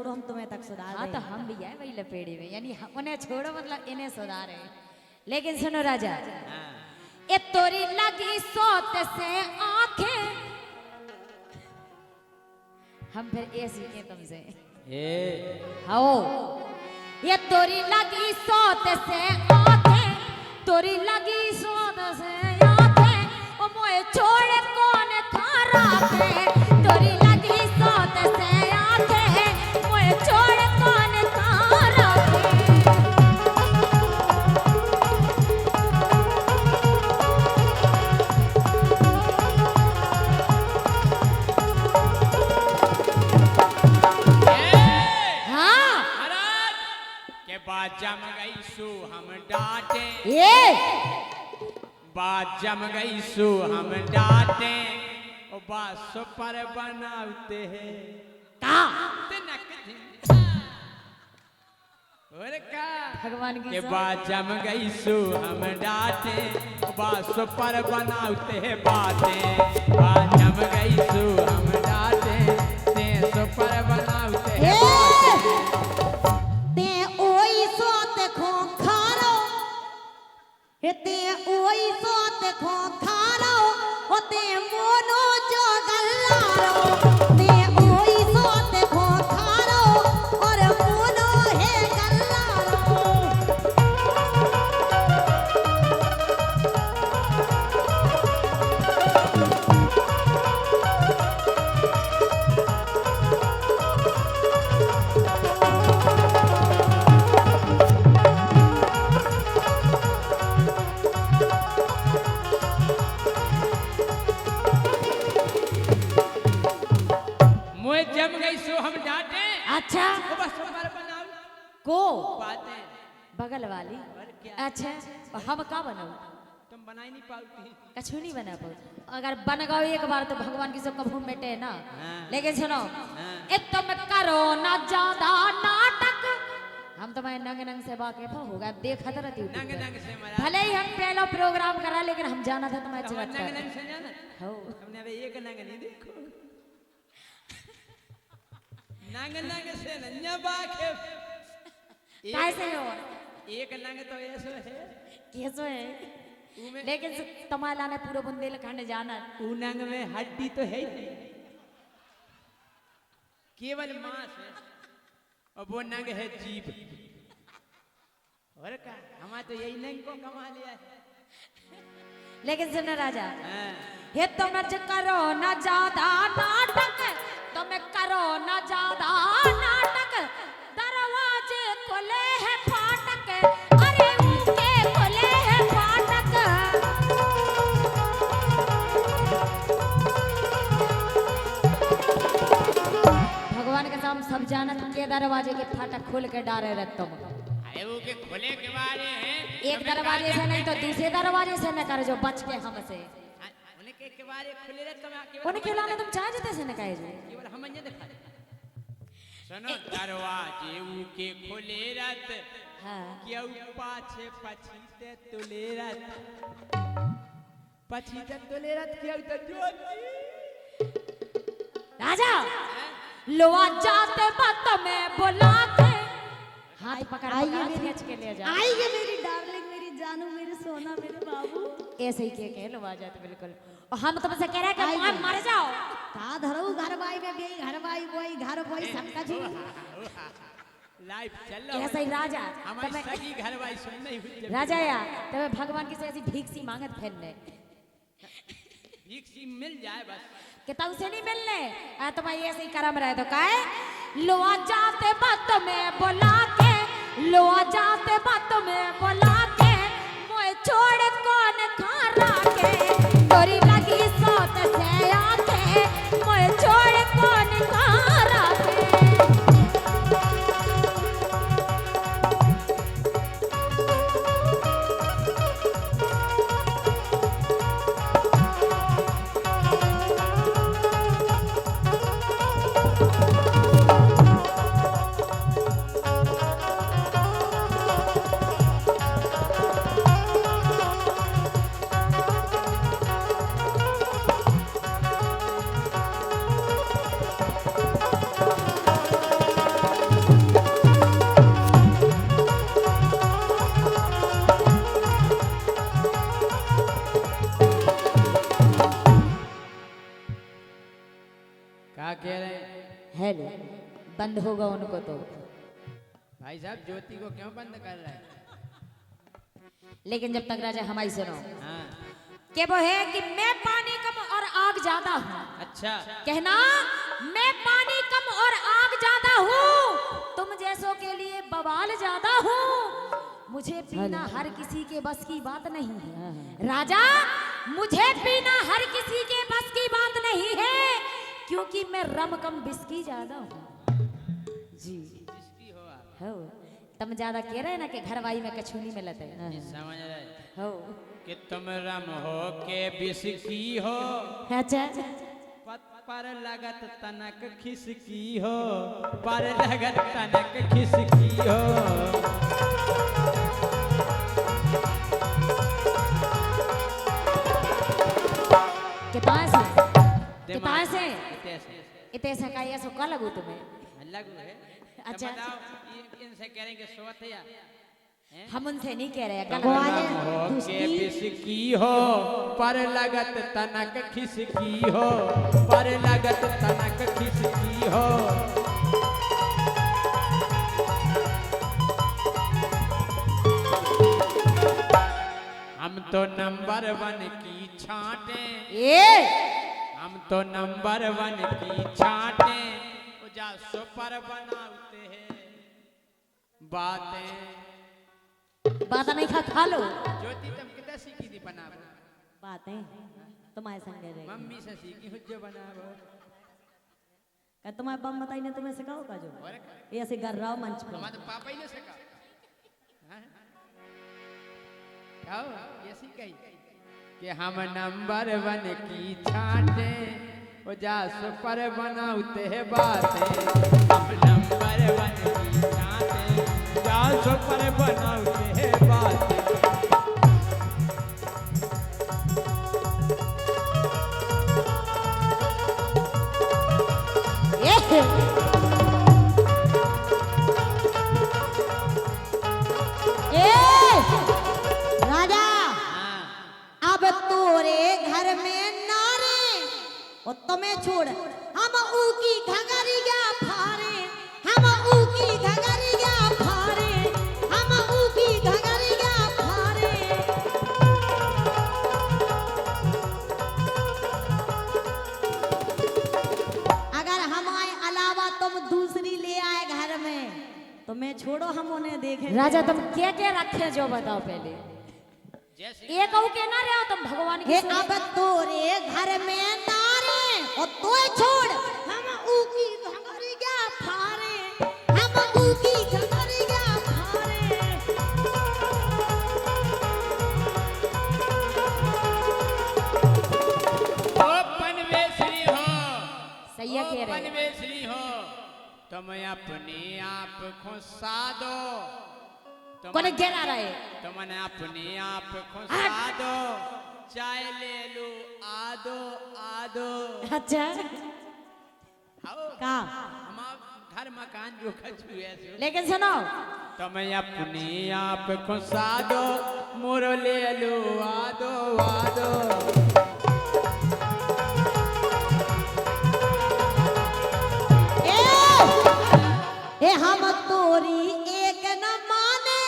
छोड़ो हम तुम्हें तक सुधार हाँ तो हम भी है वही लपेड़े में, यानी उन्हें छोड़ो मतलब इन्हें सुधारे। लेकिन सुनो राजा, ए तोरी लगी सोत से आंखें, हम फिर ये सीखे तुमसे। आओ, ये तोरी लगी सोत से आंखें, तोरी लगी सोत से आंखें, ओ मोए छोड़ कौन खा राखे, तोरी लगी सोत से आंखें, मोए छोड़ कौन खा राखे। बात जम गई सु हम डांटे, ये बात जम गई सु हम डांटे, और बात सो पर बनाते हैं का और का भगवान की के बात जम गई सु हम डांटे, बात सो पर बनाते हैं बातें, बात जम गई सु हम डांटे, ते सो पर बनाते हैं ते ओई सोत खो खारो होते मोनो जो गल्लारो, ते ओई सोत खो खारो और मोनो है गल्लारो। जम गई सो हम डांटे, अच्छा बस पर बनाओ को बातें बगल वाली। अच्छा हम का बनाओ, तुम बना ही नहीं पाती, कछु नहीं बना पाओ। अगर बन गओ एक बार तो भगवान की सब कभू मिटे ना। लेकिन सुनो, ए तुम करो ना ज्यादा नाटक, हम तुम्हारे नंग नंग से वाकिफ हो गए, देखत रहती हूँ नंग नंग से मरा, भले ही हम पहला प्रोग्राम करा, लेकिन हम जाना था तुम्हारे नंग जगत नंग से जाना हो। हमने अबे एक नंग नहीं देखो, नंग नंग से नन्या बाके कैसे हो एक नंग तो ऐसे है कैसे है। लेकिन तमाला ने पूरा बुंदेलखंड जाना, ऊ नंग में हड्डी तो है ही नहीं, केवल मांस है, और वो नंग है जीभ। और का हमारा तो यही नंग को कमा लिया है। लेकिन सुनो राजा, ये तुम करो ना ज्यादा नाटक, तुम करो ना ज्यादा नाटक, दरवाजे खुले हैं फाटक, अरे उनके खुले हैं फाटक। भगवान के सामने सब जानत के दरवाजे के फाटक खोल के डारे रह तुम। अरे वो के खुले के बारे हैं, एक दरवाजे से नहीं तो दूसरे दरवाजे से न कर जो बच के हमसे। उनके के बारे खुले रहते मैं उनके लाने तुम चाह जते से न कहे जो केवल हम ये दिखा सुनो दरवाजे के खुले रहते, हां क्यों पाछे पछीते तुले रहते, पछीते तुले रहते क्यों तो ज्योति। राजा लो आ जाते बात में बुला के हाथ पकड़ पकड़ खींच के ले जा। आइए मेरी डार्लिंग, मेरी जानू, मेरे सोना, मेरे बाबू। ऐसे ही के लो आ जाते बिल्कुल। और हम तुमसे कह रहे हैं कि मर जाओ। का धरऊ घर बाई में गई, घर बाई बोई, घर बोई सबका जी लाइफ चल रहा ऐसे ही राजा हमारी सगी घर वाली सुन नहीं हुई राजा या तब भगवान की से ऐसी भीख सी मांगत फिरने, भीख सी मिल जाए बस कि तब से नहीं मिलने तुम्हारी ऐसे ही करम रहे तो काहे लो आ जाते बात में बुला के, लो आ जाते बात में बुला के, मोए छोड़ कौन खा राखे, तोरी लगी सोत से आके, मोए छोड़ कौन खा राखे। बंद होगा उनको तो। भाई साहब ज्योति को क्यों बंद कर रहे हैं? लेकिन जब तक राजा हमारी सुनो हाँ कि वो है कि मैं पानी कम और आग ज्यादा हूँ। अच्छा कहना मैं पानी कम और आग ज्यादा हूँ, तुम जैसों के लिए बवाल ज्यादा हूँ। मुझे पीना हर किसी के बस की बात नहीं है राजा, मुझे पीना हर किसी के बस की बात नहीं है, क्योंकि मैं रम कम बिस्की ज्यादा हूँ। जी जिसकी हो आप हो तुम ज्यादा कह रहे ना कि घरवाई में कछूनी में लते समझ रहे हो कि तुम रम हो के बिस्की हो, अच्छा पर लगत तनक खिसकी हो, पर लगत तनक खिसकी हो। कितना से इतने से का ये सो का लगू तुम्हें? लगू है। अच्छा, बताओ इनसे करेंगे सोत या हम उनसे नहीं कह रहे तुम रम हो के बिस्की हो, पर लगत तनक खिसकी हो, पर लगत तनक खिसकी हो। हम तो नंबर 1 की छांटे, हम तो नंबर 1 की छांटे, जा सुपर बनाते हैं बातें। बात नहीं खा लो। ज्योति तुम कितना सीखी थी बनावो? बातें तुम्हारे संग रहे मम्मी से सीखी हुज्जो बनावो। का तुम्हारे बम बताई ने तुम्हें सिखाओ का जो और ये ऐसे कर रहा हो मंच पे। हमारे पापा ही ने सिखा। हाँ? क्या हो? ये सीखी कि हम नंबर 1 की छांटे, वो जा सुपर बनाते हैं बातें। हम नंबर 1 की छांटे, जा सुपर बनाते हैं बातें। राजा अब तोरे घर में नारे और तुम्हें छोड़ हम ऊकी घगरिया फारे, हम ऊकी घगरिया फारे, हम ऊकी घगरिया फारे। अगर हमारे अलावा तुम दूसरी ले आए घर में तो मैं छोड़ो, हम उन्हें देखें। राजा तुम क्या क्या रखे जो बताओ पहले। ये कहू के ना रहे हो तुम भगवान की हे अब तोरे घर में नारे और तोय छोड़ हम ऊकी घगरिया फारे, हम ऊकी घगरिया फारे। ओ पनवेश्वरी हो, सही है कह रहे। पनवेश्वरी हो, तुम अपने आप को साधो, कोने गिरा रहे तुमने अपने आप को साधो, चाय ले लो आदो आदो। अच्छा आओ का हमारा घर मकान जो खचू है जो। लेकिन सुनो तुम अपने आप को साधो, मोरो ले लो आदो आदो। ए हम तोरी एक न माने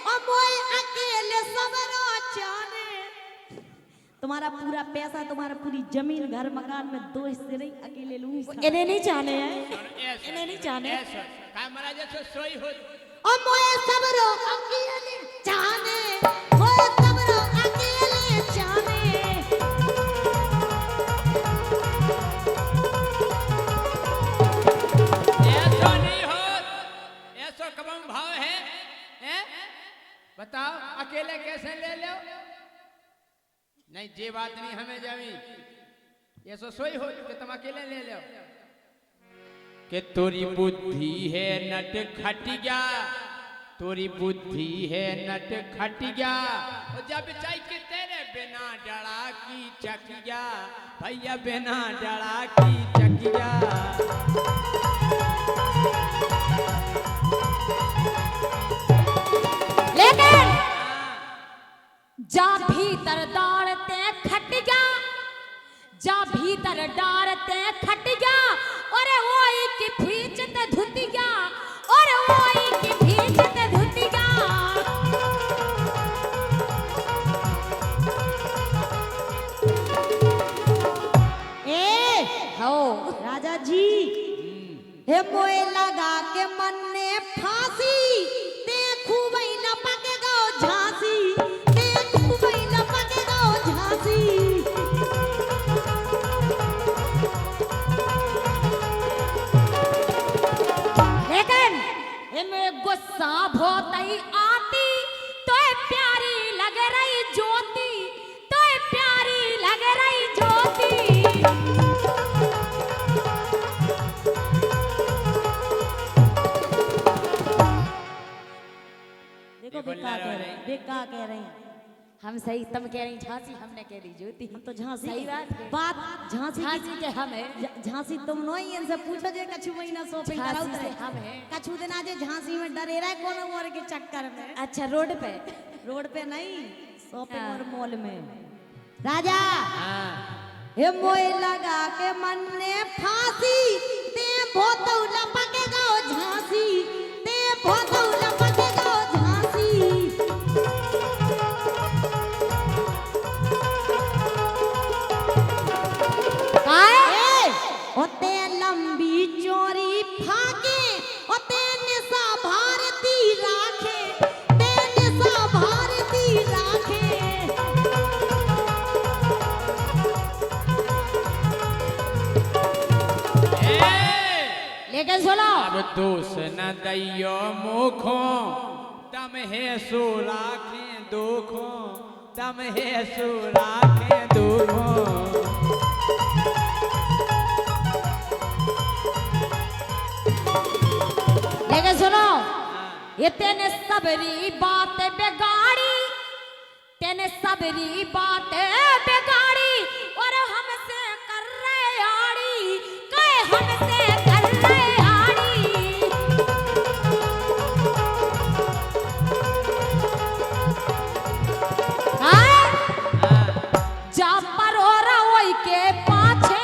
और मोय अकेले सबरो जाने। तुम्हारा पूरा पैसा, तुम्हारा पूरी जमीन घर मकान में 2 हिस्से नहीं, अकेले लूंगी। इन्हें नहीं जाने हैं, इन्हें नहीं जाने। काय महाराज ऐसे सोई हो और मोय सबरो अकेले जाने, मोय सबरो अकेले जाने। ऐसा नहीं हो, ऐसा कबम भाव है, हैं? बताओ अकेले कैसे ले लो? नहीं ये बात नहीं हमें जावी, ये सो सोई हो कि तुम अकेले ले लो। कि तोरी बुद्धि है नट खटिया, तोरी बुद्धि है नट खटिया, और जब चाहे कि तेरे बिना डरा की चकिया, भैया बिना डरा की चकिया। लेकिन जा भीतर दौड़ते खटिया, जा भीतर डारते खटिया, अरे वो एक फीचत धुती हे मोए लगा के मन ने फांसी देखू वही न पकेगा झांसी देखू वही न पकेगा झांसी लेकिन इनमें गुस्सा बहुत ही आती तो प्यारी लग रही ज्योति तो प्यारी लग रही ज्योति देखो बेका कह रहे हैं बेका कह रहे हैं हम सही तुम कह रही झांसी हमने कह रही ज्योति हम तो झांसी सही बात बात झांसी झांसी के हम है झांसी तुम नहीं इनसे पूछो जे कछु महीना शॉपिंग कराओ झांसी से हम है कछु दिन आज झांसी में डरे रहे कोनो और के चक्कर में अच्छा रोड पे रोड पे नहीं शॉपिंग और मॉल में राजा हाँ हे मोए लगा के मन ने फांसी ते भोतौ लपकेगा झांसी ते भोतौ लपकेगा झांसी काय ओते लंबी चोरी फाके ओते निशा भारती राखे ते निशा भारती राखे लेकिन सुनो अब दोष न दैयो मुखो तम है सो राखें दुखो तम है सो राखें दुखो लेकिन सुनो ये तेने सबरी बात बिगाड़ी तेने सबरी बात बिगाड़ी और हमसे कर रहे आड़ी कहे हमसे कर रहे आड़ी जा पर हो रहा वही के पाछे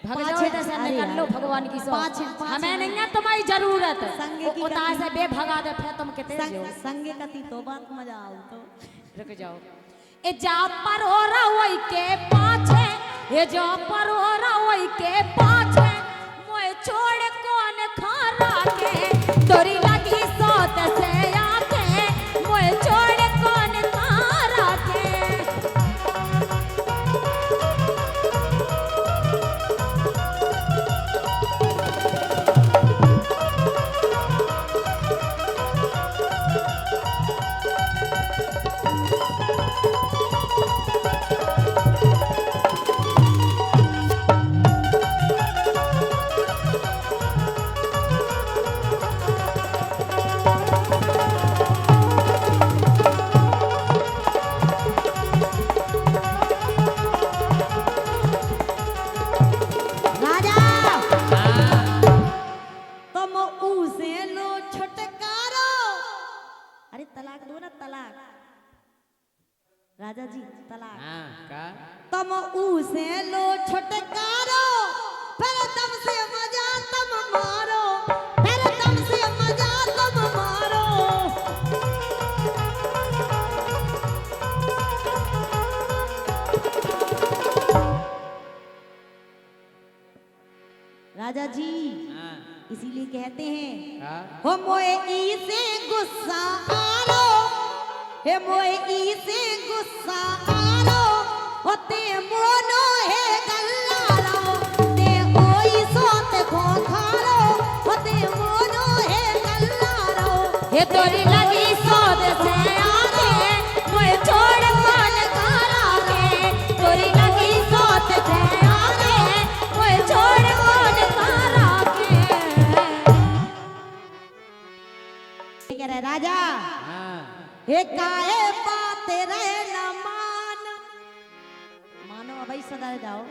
भग जाओ पाछे, इधर से अरे निकल लो यार। भगवान की सौ पाछे, पाछे हमें नहीं है तुम्हारी जरूरत संगे की उतार कथी? से बेभगा दे फिर तुम कितने जो संगे कती तो बात मजा आओ तो रुक जाओ ए जा पर हो रहा वही के पाछे ए जा पर हो रहा वही के पाछे मोए छोड़ कौन खारा के तोरी लगी सोत से आके मोए छोड़ कौन खारा के राजा तुम उसे लो छुटकारो अरे तलाक दो ना तलाक राजा जी तलाक हाँ का तुम उसे लो छुटकारो फिर तुमसे मजा तुम मारो फिर तुमसे मजा तुम मारो राजा जी हाँ इसीलिए कहते हैं का हो मोए ई से गुस्सा आलो हे मोए ई से गुस्सा आलो होते मोनो है गल्लारो ते ओई सोत खोखारो होते मोनो है गल्लारो ये तोरी लगी सोद से आके मोए छोड़ कौन खारा के तोरी लगी सोद से आके मोए छोड़ कौन खारा के कह रहे राजा हाँ हे काए बात रहे न मानो भाई सदा जाओ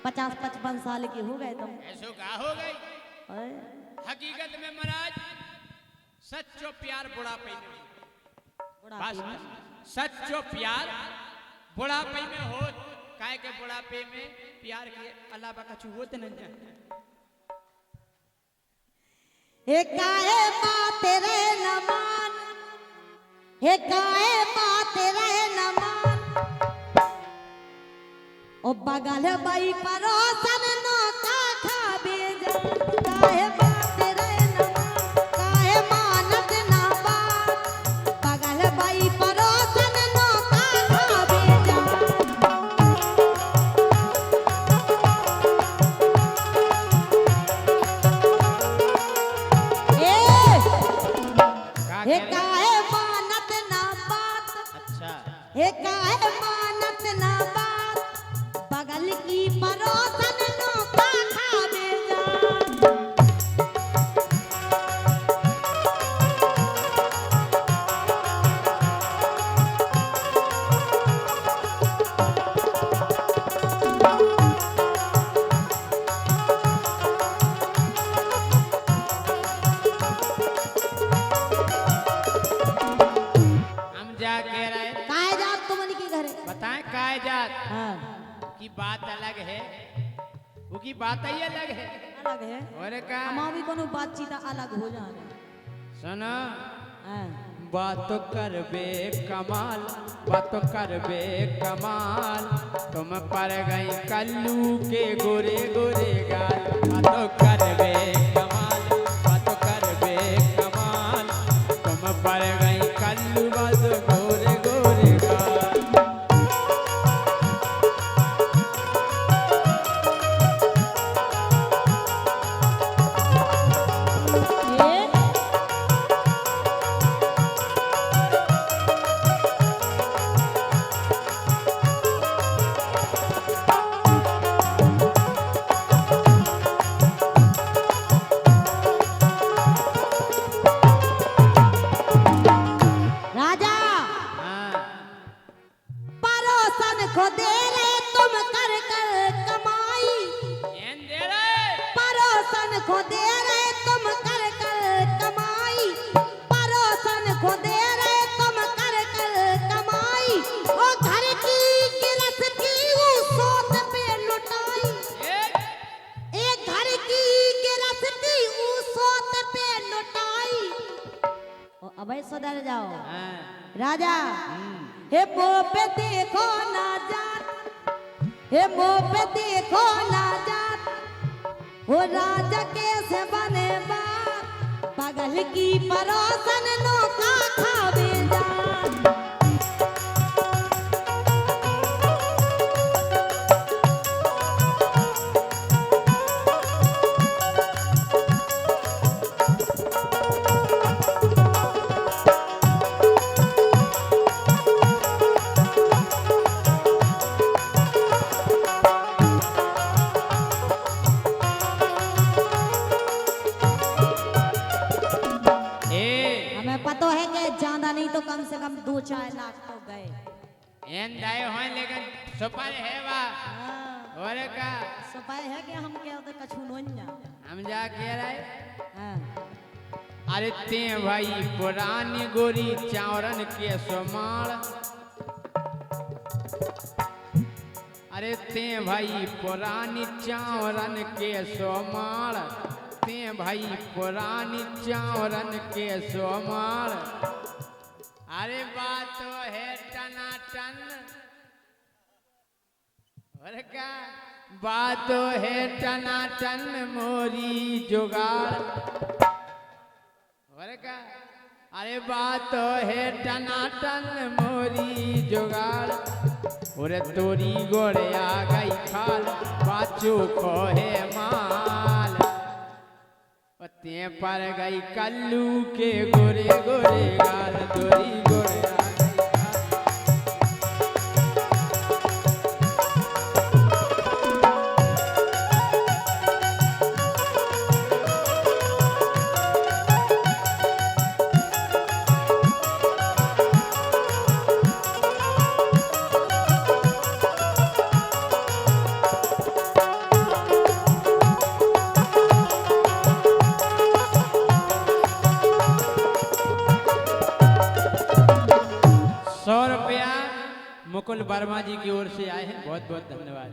50-55 साल के हो गए तुम ऐसो का हो गई अरे, हकीकत में महाराज सच्चो प्यार बुढ़ापे में बुढ़ापे बस में। सच्चो प्यार बुढ़ापे में हो काहे के बुढ़ापे में प्यार के अलावा कछु होते नहीं है हे काए बात रहे न मान हे काए बात रहे न मान ओ बगल बाई परोसन नो का खा बेजा काहे हे कह रहे? काहे मानत ना बात, अच्छा हे काहे मानत ना बात, बगल की परोसन नौका खावे जा। हम जा कह रहे हैं, काहे जात तुमन की घरे? बताएं काय जात हाँ की बात अलग है, वो की बात ही अलग है। अलग है। और का हमार भी कोनो बातचीत अलग हो जाने। सुनो, हाँ बात करबे कमाल, बात करबे कमाल, तुम पर गई कल्लू के गोरे गोरे गाल। बात करबे कमाल, बात करबे कमाल, तुम पर गई कल्लू बस गोरे गोरे गाल। ये राजा हाँ परोसन को दे ले तुम कर कर कमाई, एन दे रे, परोसन को दे ले तुम कर कर कमाई, परोसन को दे ले तुम कर कर कमाई, ओ घर की गिरस्ती सोत पे लुटाई, एक घर की गिरस्ती सोत पे लुटाई। ओ अबे सुधर जाओ हाँ राजा। हे मुँह पे देखो ना जात, हे मुँह पे देखो ना जात, वो राजा कैसे बने बात, बगल की परोसन नौका खावे जात। ए हमें पता है कि ज्यादा नहीं तो कम से कम 2-4 लाख तो गए। एन दाए होए लेकिन सुपर है वा। हाँ, और का सफाई है कि हम क्या होते कछु नोन्या। हम जा कह रहे, हाँ अरे ते भाई पुरानी गोरी चावरन के सोमाल, अरे ते भाई पुरानी चावरन के सोमाल, ते भाई पुरानी चावरन के सोमाल। अरे बात तो है टनाटन, और क्या बात तो है टनाटन मोरी जुगाड़। और क्या अरे बात तो है टनाटन मोरी जुगाड़। और तोरी गोड़े आ गई खाल, बाचू को है माल, ते पर गई कल्लू के गोरे गोरे गाल। तोरी गोड़े आ गई खाल, मुकुल वर्मा जी की ओर से आए हैं, बहुत बहुत धन्यवाद।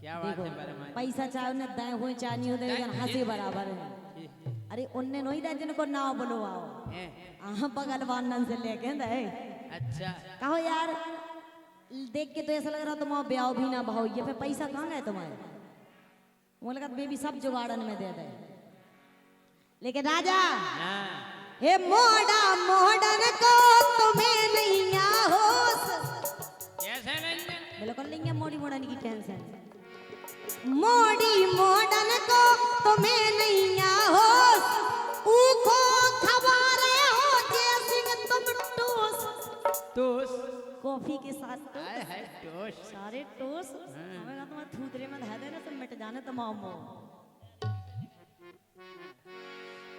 क्या बात है वर्मा जी। पैसा चाहे उन्हें दाएं हुए चाहे नहीं होते लेकिन हंसी बराबर है। अरे उनने नहीं था जिनको नाव बोलो आओ हैं? बगल वानन से लेके दे। अच्छा कहो यार देख के तो ऐसा लग रहा तुम ब्याह भी ना भाव, ये फिर पैसा कहाँ गए तुम्हारे? वो लगा बेबी सब जुगाड़न में दे दे। लेकिन राजा हाँ हे मोड़ा मोड़न को तुम्हें नहीं होश, कैसे नहीं है? बिल्कुल नहीं है मोड़ी मोड़न की टेंशन। मोड़ी मोड़न को तुम्हें नहीं होश, ऊखो खबारे हो जे कॉफी के साथ तो आए है टोस्ट। सारे टोस हमें ना तुम्हारे थूतरे में धर देना सब मिट जाने तमामो।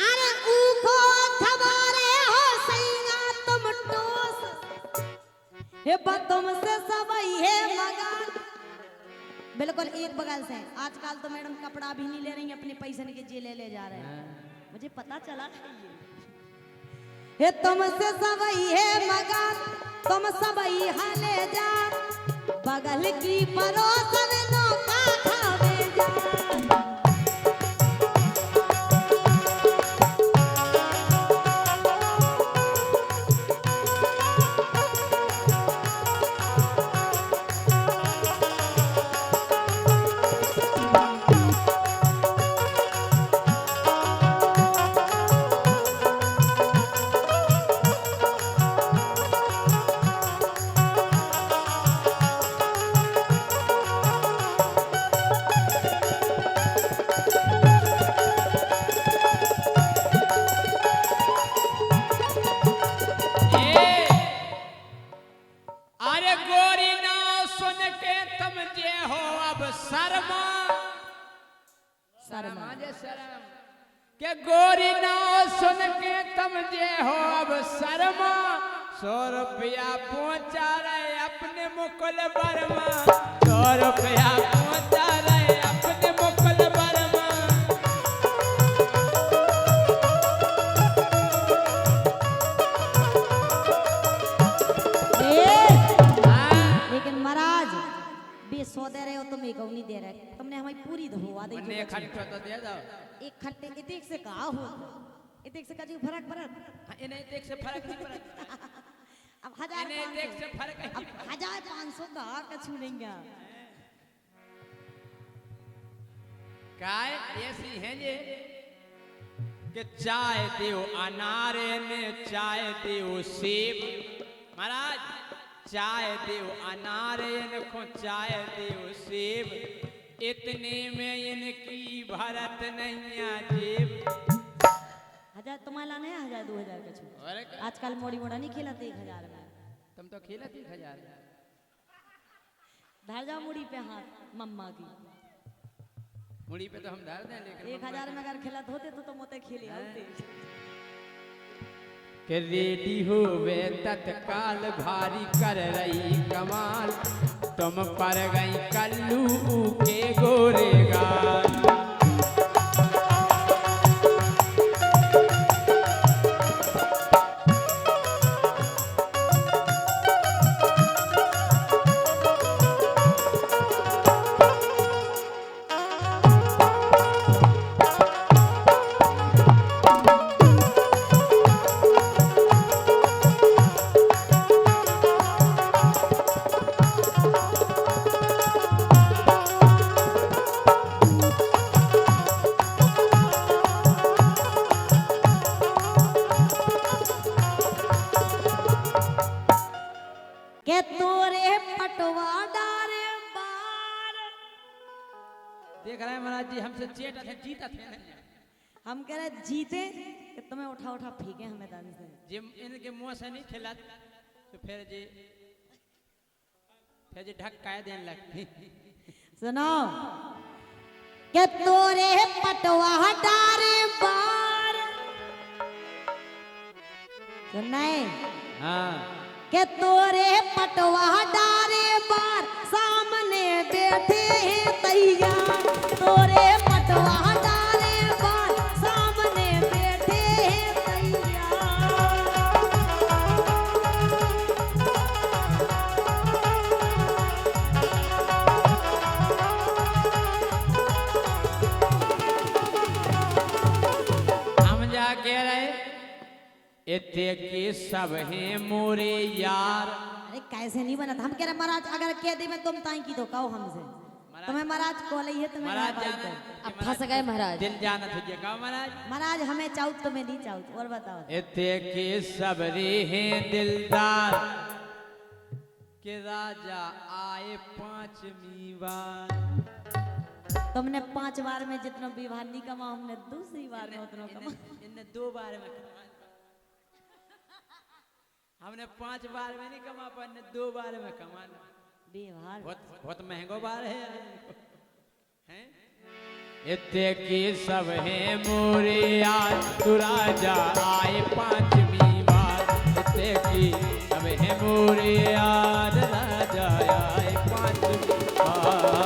अरे ऊको खबरे हो सैया तुम टोस हे तुम से सब है मगा। बिल्कुल एक बगल से आजकल तो मैडम कपड़ा भी नहीं ले रही अपने पैसे के जे ले जा रहे हैं, मुझे पता चला था ये तुमसे सबई है मगर तुम सबई हले जा बगल की परोसन नौका खावे जा। अरे गोरी ना सुन के तुम जे हो अब शर्मा शर्मा जे शर्म के गोरी ना सुन के तुम जे हो अब शर्मा 100 रुपया पहुंचा रहे अपने मुकुल वर्मा 100 रुपया पहुंचा रहे अपने मुकुल वर्मा। लेकिन महाराज बेसो दे रहे हो तुम एक नहीं दे रहे, तुमने हमारी पूरी धोवा दी। मन्ने खट्टा तो दे दो। एक खट्टे इतिक से कहा हो इतिक से कजी फर्क हाँ, इन्हें देख से फर्क नहीं पड़ता। अब 1000 इन्हें देख से फर्क नहीं अब 1500 का कछु नहीं गया। काय ऐसी हैं ये कि चाय दियो अनारे ने चाय दियो सेब। महाराज चाय दियो अनारे को चाय दियो सेब इतने में इनकी भरत नहीं जेब। 1000 तुम्हारा नहीं 1000 2000 कछु। अरे आजकल मोड़ी मोड़ा नहीं खिलाते 1000 में। तुम तो खेला 1000 धर जाओ मुड़ी पे हाथ मम्मा की। मुड़ी पे तो हम डाल दें लेकिन 1000 में अगर खिलाते होते तो मोते खेले आते। के रेडी हो वे तत्काल भारी कर रही कमाल तुम पर गई कल्लू के गोरे गाल। के तोरे पटवा डारे बार। देख रहे हैं महाराज जी हमसे चेटा थे जीता थे नहीं। हम कह रहे जीते कि तुम्हें उठा उठा फेंके हमें दान से। जे इनके मुंह से नहीं खिला तो फिर जी ढक्का देने लगती। सुनो के तोरे पटवा डारे बार। सुनाए हाँ के तोरे पटवा डारे बार सामने बैठे हैं तैयार। तोरे पटवा डारे बार सामने बैठे हैं तैयार। हम जा कह रहे इतने के सब हैं मोरे यार। अरे कैसे नहीं बना था। हम कह रहे महाराज अगर कह दे मैं तुम ताई की तो कहो हमसे तुम्हें महाराज कॉल है तुम्हें महाराज ना जाना बात अब फंस गए महाराज। दिल जाना तुझे कहो महाराज। महाराज हमें चाउत तुम्हें नहीं चाउत और बताओ। इतने के सब रे हैं दिलदार के राजा आए 5वीं बार। तुमने 5 बार में जितना विवाह नहीं कमा हमने दूसरी बार में उतना कमा। इन्हें 2 बार में हमने 5 बार में नहीं कमा पाने, 2 बार में कमाना। व्यवहार बहुत महंगो बार है हैं? इतने की सब है मोरिया तू राजा आए 5वीं बार। इतने की सब है मोरिया राजा आए 5वीं बार।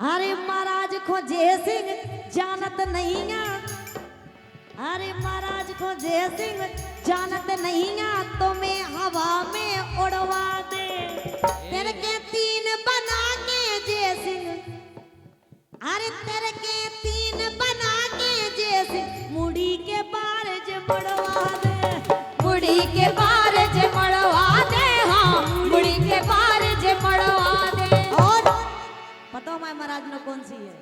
अरे महाराज को जय सिंह जानत नहीं ना। अरे महाराज को जय सिंह जानत नहीं ना, तो मैं हवा में उड़वा दे तेरे के 3 बना के जय सिंह। अरे तेरे के 3 बना के जय सिंह, मुड़ी के बार जे मड़वा दे। मुड़ी के बार जे मड़वा दे, हाँ मुड़ी के बार जे मड़वा दे। और पता है महाराज ने कौन सी है?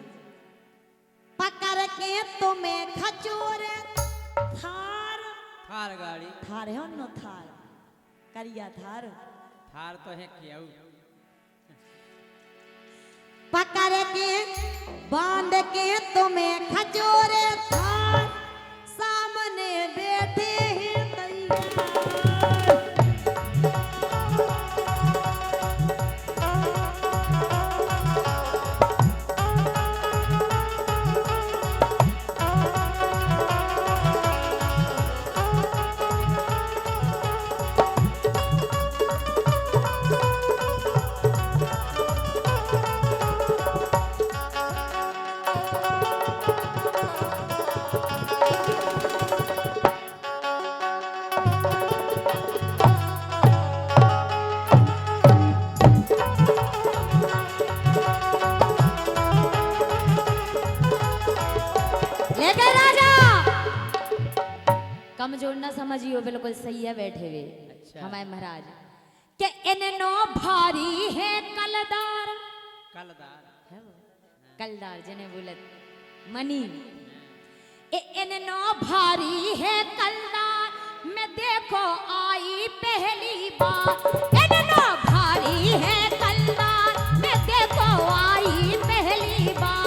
पकड़ के तुम्हें खचोरे थार। थार गाड़ी, थार है न, थार करिया थार। थार तो है क्या? पकड़ के बांध के तुम्हें खचोरे थार, सामने बैठे हैं तैयार। लेकर राजा कमजोर ना समझियो, बिल्कुल सही है बैठे हुए। अच्छा। हमारे महाराज के इनो भारी है कलदार। कलदार है वो? कलदार जिन्हें बोलत मनी। इनो भारी है कलदार, मैं देखो आई पहली बार। इनो भारी है कलदार, मैं देखो आई पहली बार।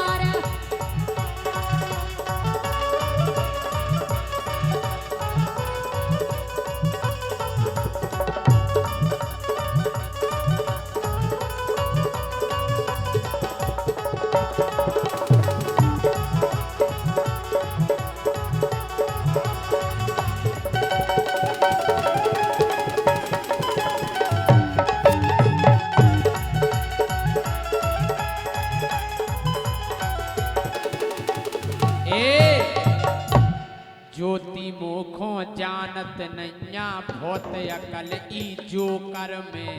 ज्योति मोखों जानत नैया भूत अकल ई जोकर में।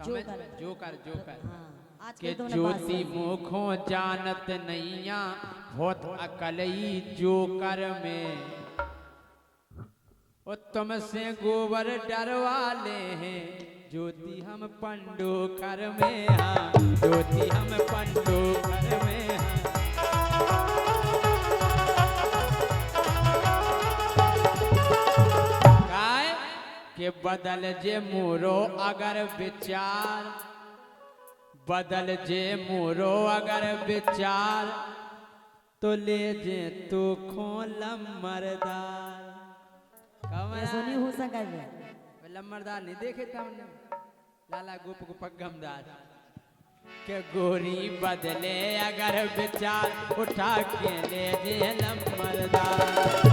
जोकर। जोकर जोकर हाँ, आज के के तुमने बात ज्योति सही। मोखों जानत नैया भूत अकल ई जोकर में। ओ तुमसे गोबर डरवा ले हैं ज्योति हम पंडोकर में। हाँ ज्योति हम पंडोकर में। काय के बदल जे मोरो अगर विचार, बदल जे मोरो अगर विचार, तो ले जे तो खोलम मरदार। ये सुनी हो सका है। लम्बरदार नहीं देखे था हमने, लाला गोप गोपक गमदार के गोरी बदले अगर विचार, उठा के ले जे लम्बरदार।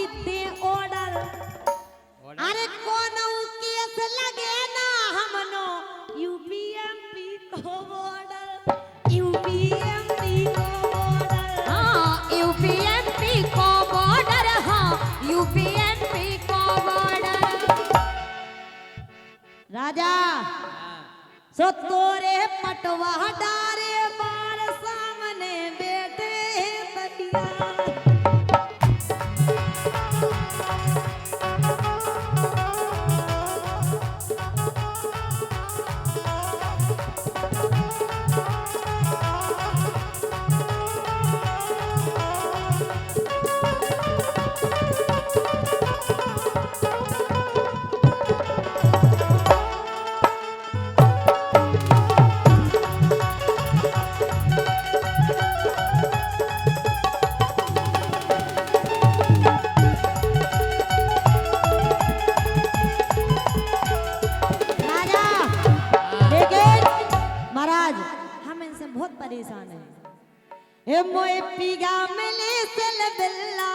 होई दे ऑर्डर अरे कौन केस लगे ना हमनो यूपीएमपी को बॉर्डर यूपीएमपी को बॉर्डर हाँ यूपीएमपी को बॉर्डर हाँ यूपीएमपी को बॉर्डर राजा सो तोरे पटवा डारे बार सामने बैठे तैयार राजा लेकिन महाराज हम इनसे बहुत परेशान हैं ए मोए पीगा मिले सल बिल्ला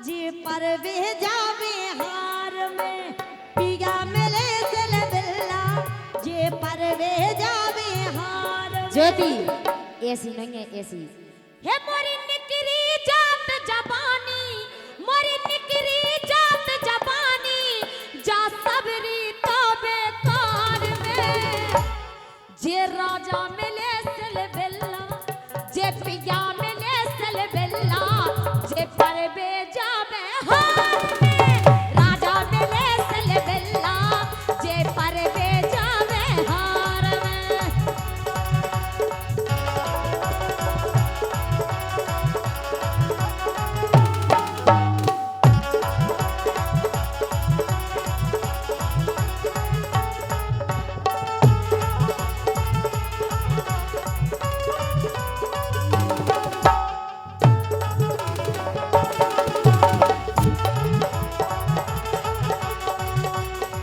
जी पर वे जावे हार में पीगा मिले सल बिल्ला जी पर वे जावे हार में ज्योति ऐसी नहीं है ऐसी हे मोरी निकरी जात जबानी मोरी निकरी जात जबानी जा सबरी तो बेकार में जे राजा मिले सल बिल्ला जे पिया मिले सल बिल्ला जे परबे जावे हार में राजा मिले सल बिल्ला जे परबे जावे हार में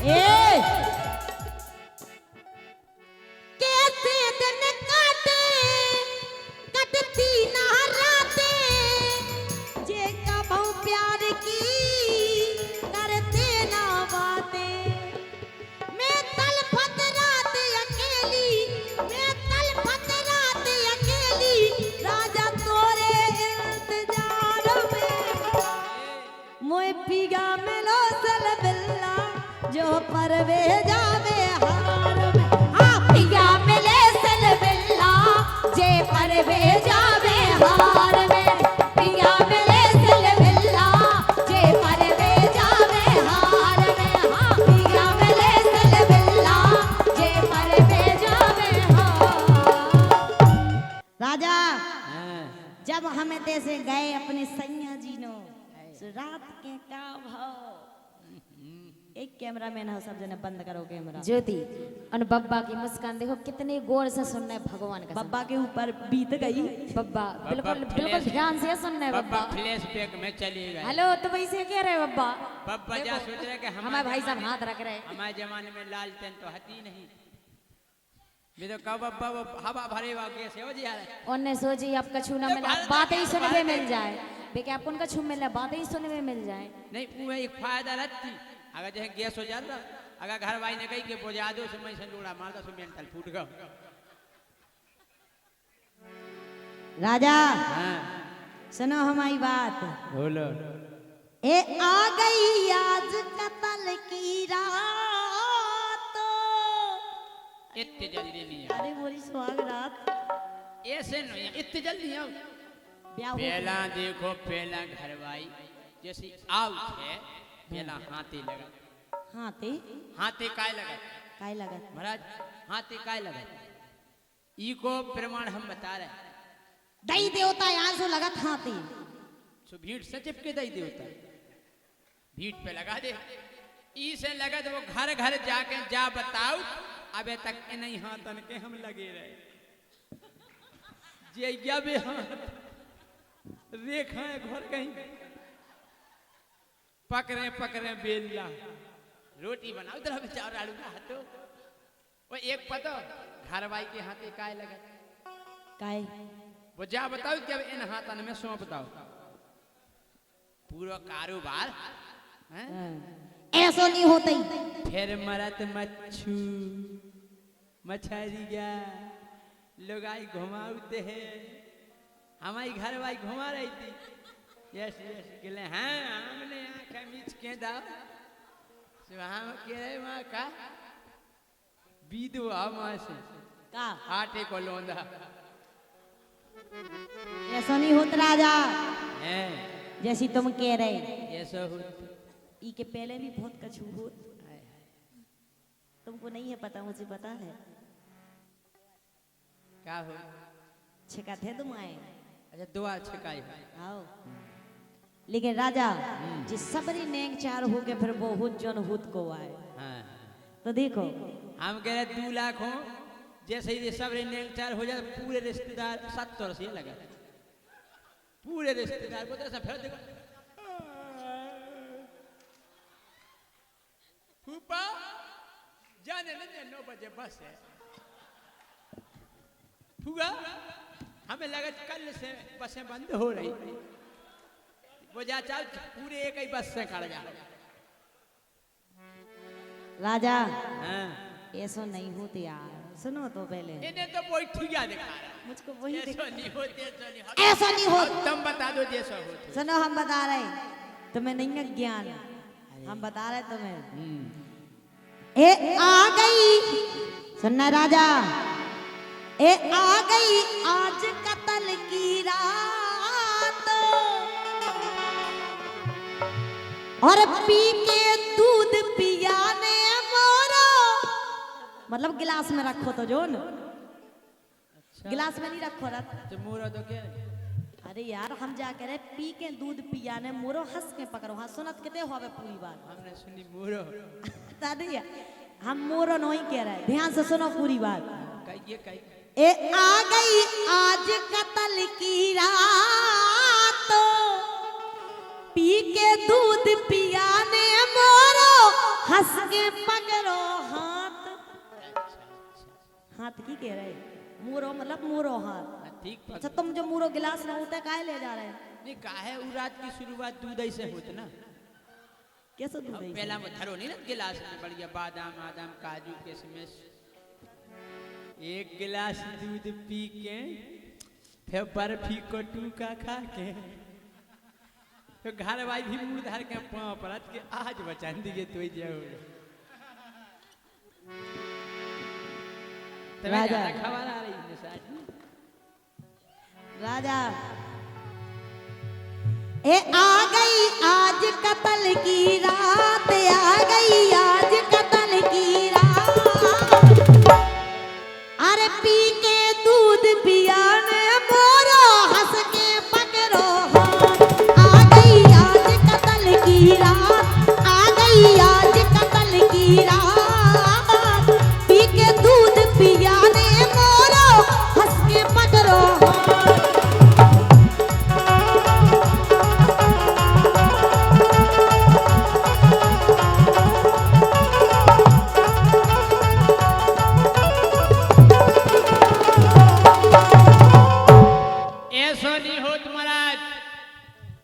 ए कैसे दिन काटे कटती ना राते जे कबहू प्यार की करते ना बातें मैं तलफत रात अकेली मैं तलफत रात अकेली राजा तोरे इंतजार में मोए पीगा मिलो सल बिल्ला जो परवे जावे हार में हाँ पिया मिले सल बिल्ला जे परबे जावे हार में पिया मिले सल बिल्ला जे परबे जावे हार में हाँ पिया मिले सल बिल्ला जे परबे जावे हार राजा हाँ। जब हमें तैसे गए अपने सैया जी नो सो रात के का भाव एक कैमरामैन हो सब जने बंद करो कैमरा ज्योति और बब्बा की मुस्कान देखो कितने गौर से सुनना है भगवान का बब्बा के ऊपर बीत गई बब्बा बिल्कुल बिल्कुल ध्यान से सुनना है बब्बा बब्बा फ्लैश बैक में चली गई हेलो तो वैसे कह रहे बब्बा बब्बा जा सोच रहे कि हमारे भाई साहब हाथ रख रहे हैं हमारे जमाने में लालटेन तो हती नहीं भी तो कब बब्बा वो हवा भरे वाके से हो जिया उनने सोची अब कछु ना मिला बातें ही सुनने में मिल जाए बेके आपको उनका छू मिल बातें ही सुनने में मिल जाए नहीं वो एक फायदा रहती अगर जैसे गैस हो जाता अगर घर वाली ने कही कि बुझा दो से मैं संजोड़ा मारता सो मेंटल फूट गया राजा हाँ सुनो हमारी बात बोलो ए आ गई आज कत्ल की रात इतने जल्दी नहीं आओ अरे बोली सुहाग रात ऐसे नहीं इतने जल्दी आओ ब्याह हो पहला देखो पहला घरवाई जैसे आउट है पहला हाथी लगा हाथी हाथी काय लगा काय लगा महाराज हाथी काय लगा ई को प्रमाण हम बता रहे हैं दई देवता यहाँ से लगा हाथी सो भीड़ से चिपके दई देवता भीड़ पे लगा दे ई से लगा तो वो घर घर जाके जा बताओ अबे तक के नहीं हाथन के हम लगे रहे जे बे हाथ रेखा घर कहीं पकड़े बेला रोटी बनाओ इधर बेचारा आलू का हाथो वो एक पतो घरवाई के हाथे काय लगा काय वो जा बताओ कि अब इन हाथन में सौंप बताओ पूरा कारोबार हैं? ऐसा नहीं होता ही। फिर मरत मच्छू मछरिया लोग आई घुमाते हैं हमारी घर वाई घुमा रही थी यस यस कहले हाँ हमने आँखें मीच के दाओ वहाँ कह रहे वहाँ का बीदवा वहाँ से का आटे को लोंदा ऐसा नहीं होता राजा, है जैसी तुम कह रहे। ये सब ई के पहले भी बहुत कछु होत, तुमको नहीं है पता, मुझे पता है। क्या हो छिका थे तुम आए। अच्छा दुआ छिकाई आओ लेकिन राजा जिस सबरी नेंग चार हो के फिर बहुत जन हुत को आए। हाँ तो देखो हम कह रहे 2 लाख हो जैसे ये सब नेंगचार हो जाए पूरे रिश्तेदार 70 से लगा पूरे रिश्तेदार को तो ऐसा फिर देखो फूफा जाने नहीं 9 बजे बस है फूफा हमें लगा कल से बसें बंद हो रही वो जा चाल पूरे एक ही बस से खड़ जा राजा हाँ ऐसा नहीं होते यार, सुनो तो पहले। इन्हें तो वही ठीक है दिखा रहा मुझको वही ऐसा नहीं होते ऐसा नहीं होता। तुम बता दो जैसा होते सुनो हम बता रहे तुम्हें नहीं है ज्ञान, हम बता रहे तुम्हें। ए आ गई सुनना राजा, ए आ गई आज कत्ल की रात और पी के दूध पिया ने मोरो, मतलब गिलास में रखो तो जो न गिलास में नहीं रखो रख तो मोरा तो क्या अरे यार हम जा कह रहे पी के दूध पिया ने मोरो हंस के पकड़ो। हाँ सुनत किते होवे पूरी बात हमने सुनी मोरो दादी हम मोरो नहीं कह रहे, ध्यान से सुनो पूरी बात। कहिए कहिए ए आ गई आज कत्ल की रात पी के दूध पिया ने मोरो हंस के पकड़ो हाथ। हाथ की कह रहे मोरो मतलब मोरो हाथ। ठीक अच्छा तुम जो मोरो गिलास में होता है काहे ले जा रहे हैं? नहीं काहे उ रात की शुरुआत दूध से होत ना कैसे दूध अब है? पहला में धरो नहीं ना गिलास में बढ़िया बादाम आदाम काजू किशमिश एक गिलास दूध पी के फिर बर्फी को टूका खा के तो घर वाई भी मुंह धर के पाँव परत के आज बचा दिए तो जाओ राजा। खबर आ रही है साथ में राजा ए आ गई आज कत्ल की रात, आ गई आज कत्ल की रात अरे पी के दूध पिया ने मोरो हंस के पकड़ो हाथ। आ गई आज कत्ल की रात, आ गई आज कत्ल की रात पी के दूध पिया ने मोरो हंस के पकड़ो हाथ।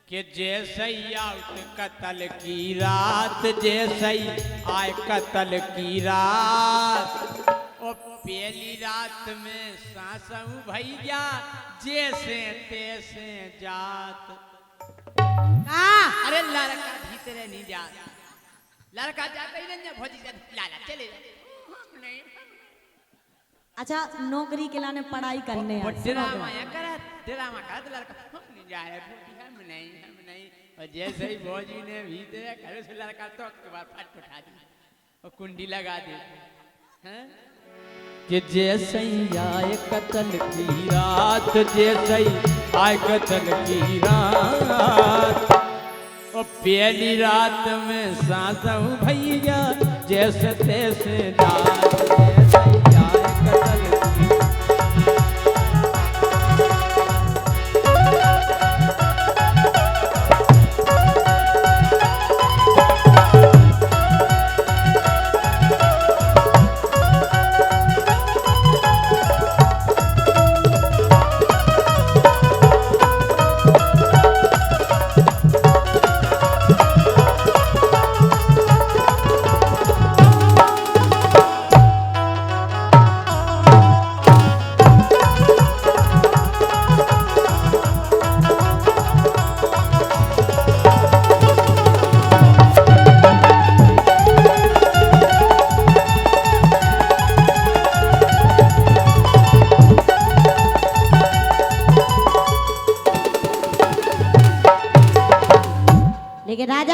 कि जैसे ही आउट कत्ल की रात जैसे ही आए कत्ल की रात और पहली रात में सांसू भैया जैसे तैसे जात अरे लड़का भीतर नहीं जात लड़का जाता ही नहीं भौजी लाला चले नहीं अच्छा नौकरी के लाने पढ़ाई करने आए। ड्रामा या करा ड्रामा का तो लड़का हम नहीं जा रहे हम नहीं और जैसे ही भौजी ने भीतर करे से लड़का तो के बाद फट उठा दी और कुंडी लगा दी हैं कि जैसे ही आए कत्ल की रात जैसे ही आए कत्ल की रात और पहली रात में सांसू भैया जैसे तैसे जात जैसे ही आए कत्ल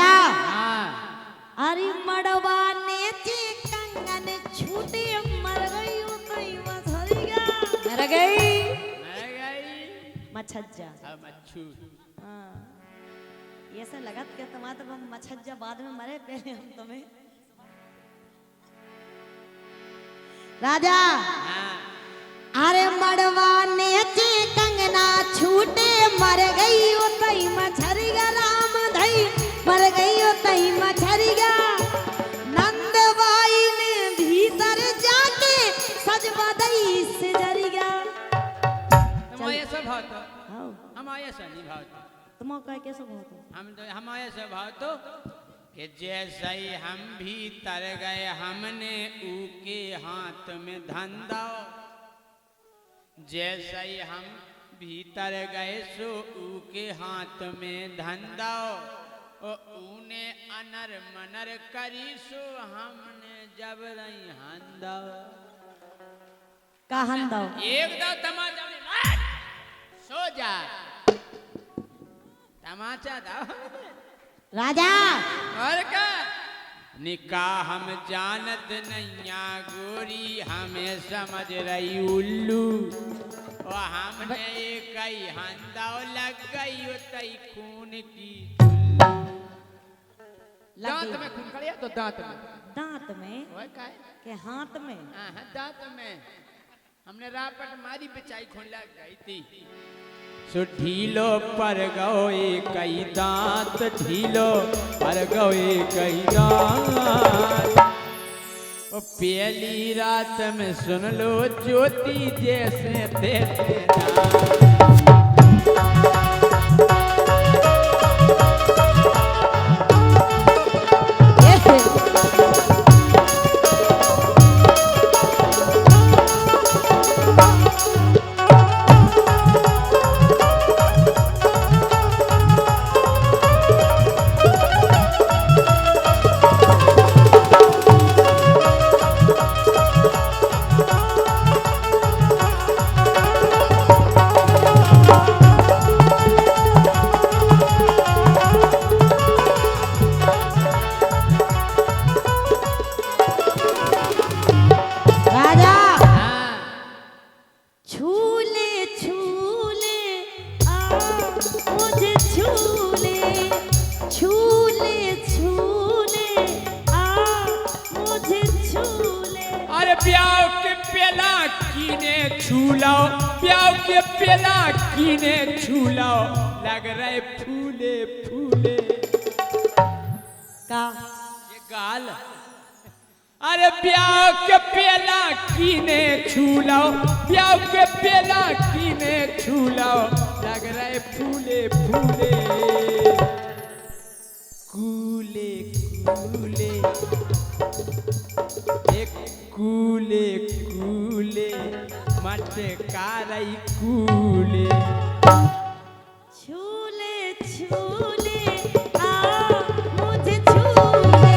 राजा हाँ अरे मड़वा नेचे कंगन छूटे मर गई हो तई मछरिया मर गई मैं गई मछज्जा अब मच्छू हाँ ये से लगत के तुम्हारा तो हम मछज्जा बाद में मरे पहले हम तुम्हें राजा हाँ अरे मड़वा नेचे कंगना छूटे मर गई हो तई मछरिया राम धई मर गई हो तई मछरिया नंदबाई ने भीतर जाके सजवा दई से जरिया तुम आया सब भाव तो हाँ हम आया सब नहीं भाव तो तुम कह कैसे बहुत हम आया सब भाव तो कि जैसे ही हम भीतर गए हमने ऊके हाथ में धंधा जैसे ही हम भीतर गए सो ऊके हाथ में धंधा ऊने अनर मनर करी सो हमने जब रही हंदा कहन दो एक दो तमाचा सो जा तमाचा दो राजा और का निकाह हम जानत नैया गोरी हमें समझ रही उल्लू और हमने एक ही हंदा लग गई तई खून की दांत में खून खड़िया तो दांत में दांत में ओए काय के हाथ में हाँ दांत में हमने रापट मारी बिचाई खून लग गई थी सो ढीलो पर गए कई दांत ढीलो पर गए कई दांत ओ पहली रात में सुन लो ज्योति जैसे तेरे प्याव के पेला कीने छूलाओ प्याव के पेला कीने छूलाओ लग रहे फूले फूले का ये गाल अरे प्याव के पेला कीने छूलाओ प्याव के पेला कीने छूलाओ लग रहे फूले फूले कूले कूले एक कूले कूले मटकारई कूले छूले छूले आ मुझे छूले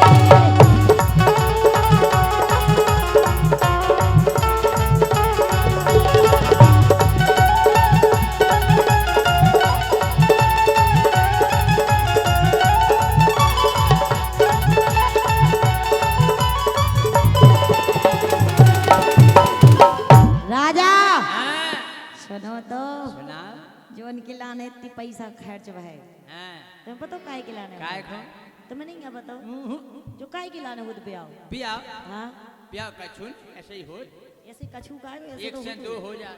राजा सुनो तो सुना जोन के लाने इतनी पैसा खर्च है हाँ तुम्हें पता काय के लाने काय खो तुम्हें नहीं क्या बताओ जो काय के लाने होते ब्याह बिया हाँ बिया का छुन ऐसे ही हो ऐसे कछू का है ऐसे एक तो से होते दो हैं। हो जा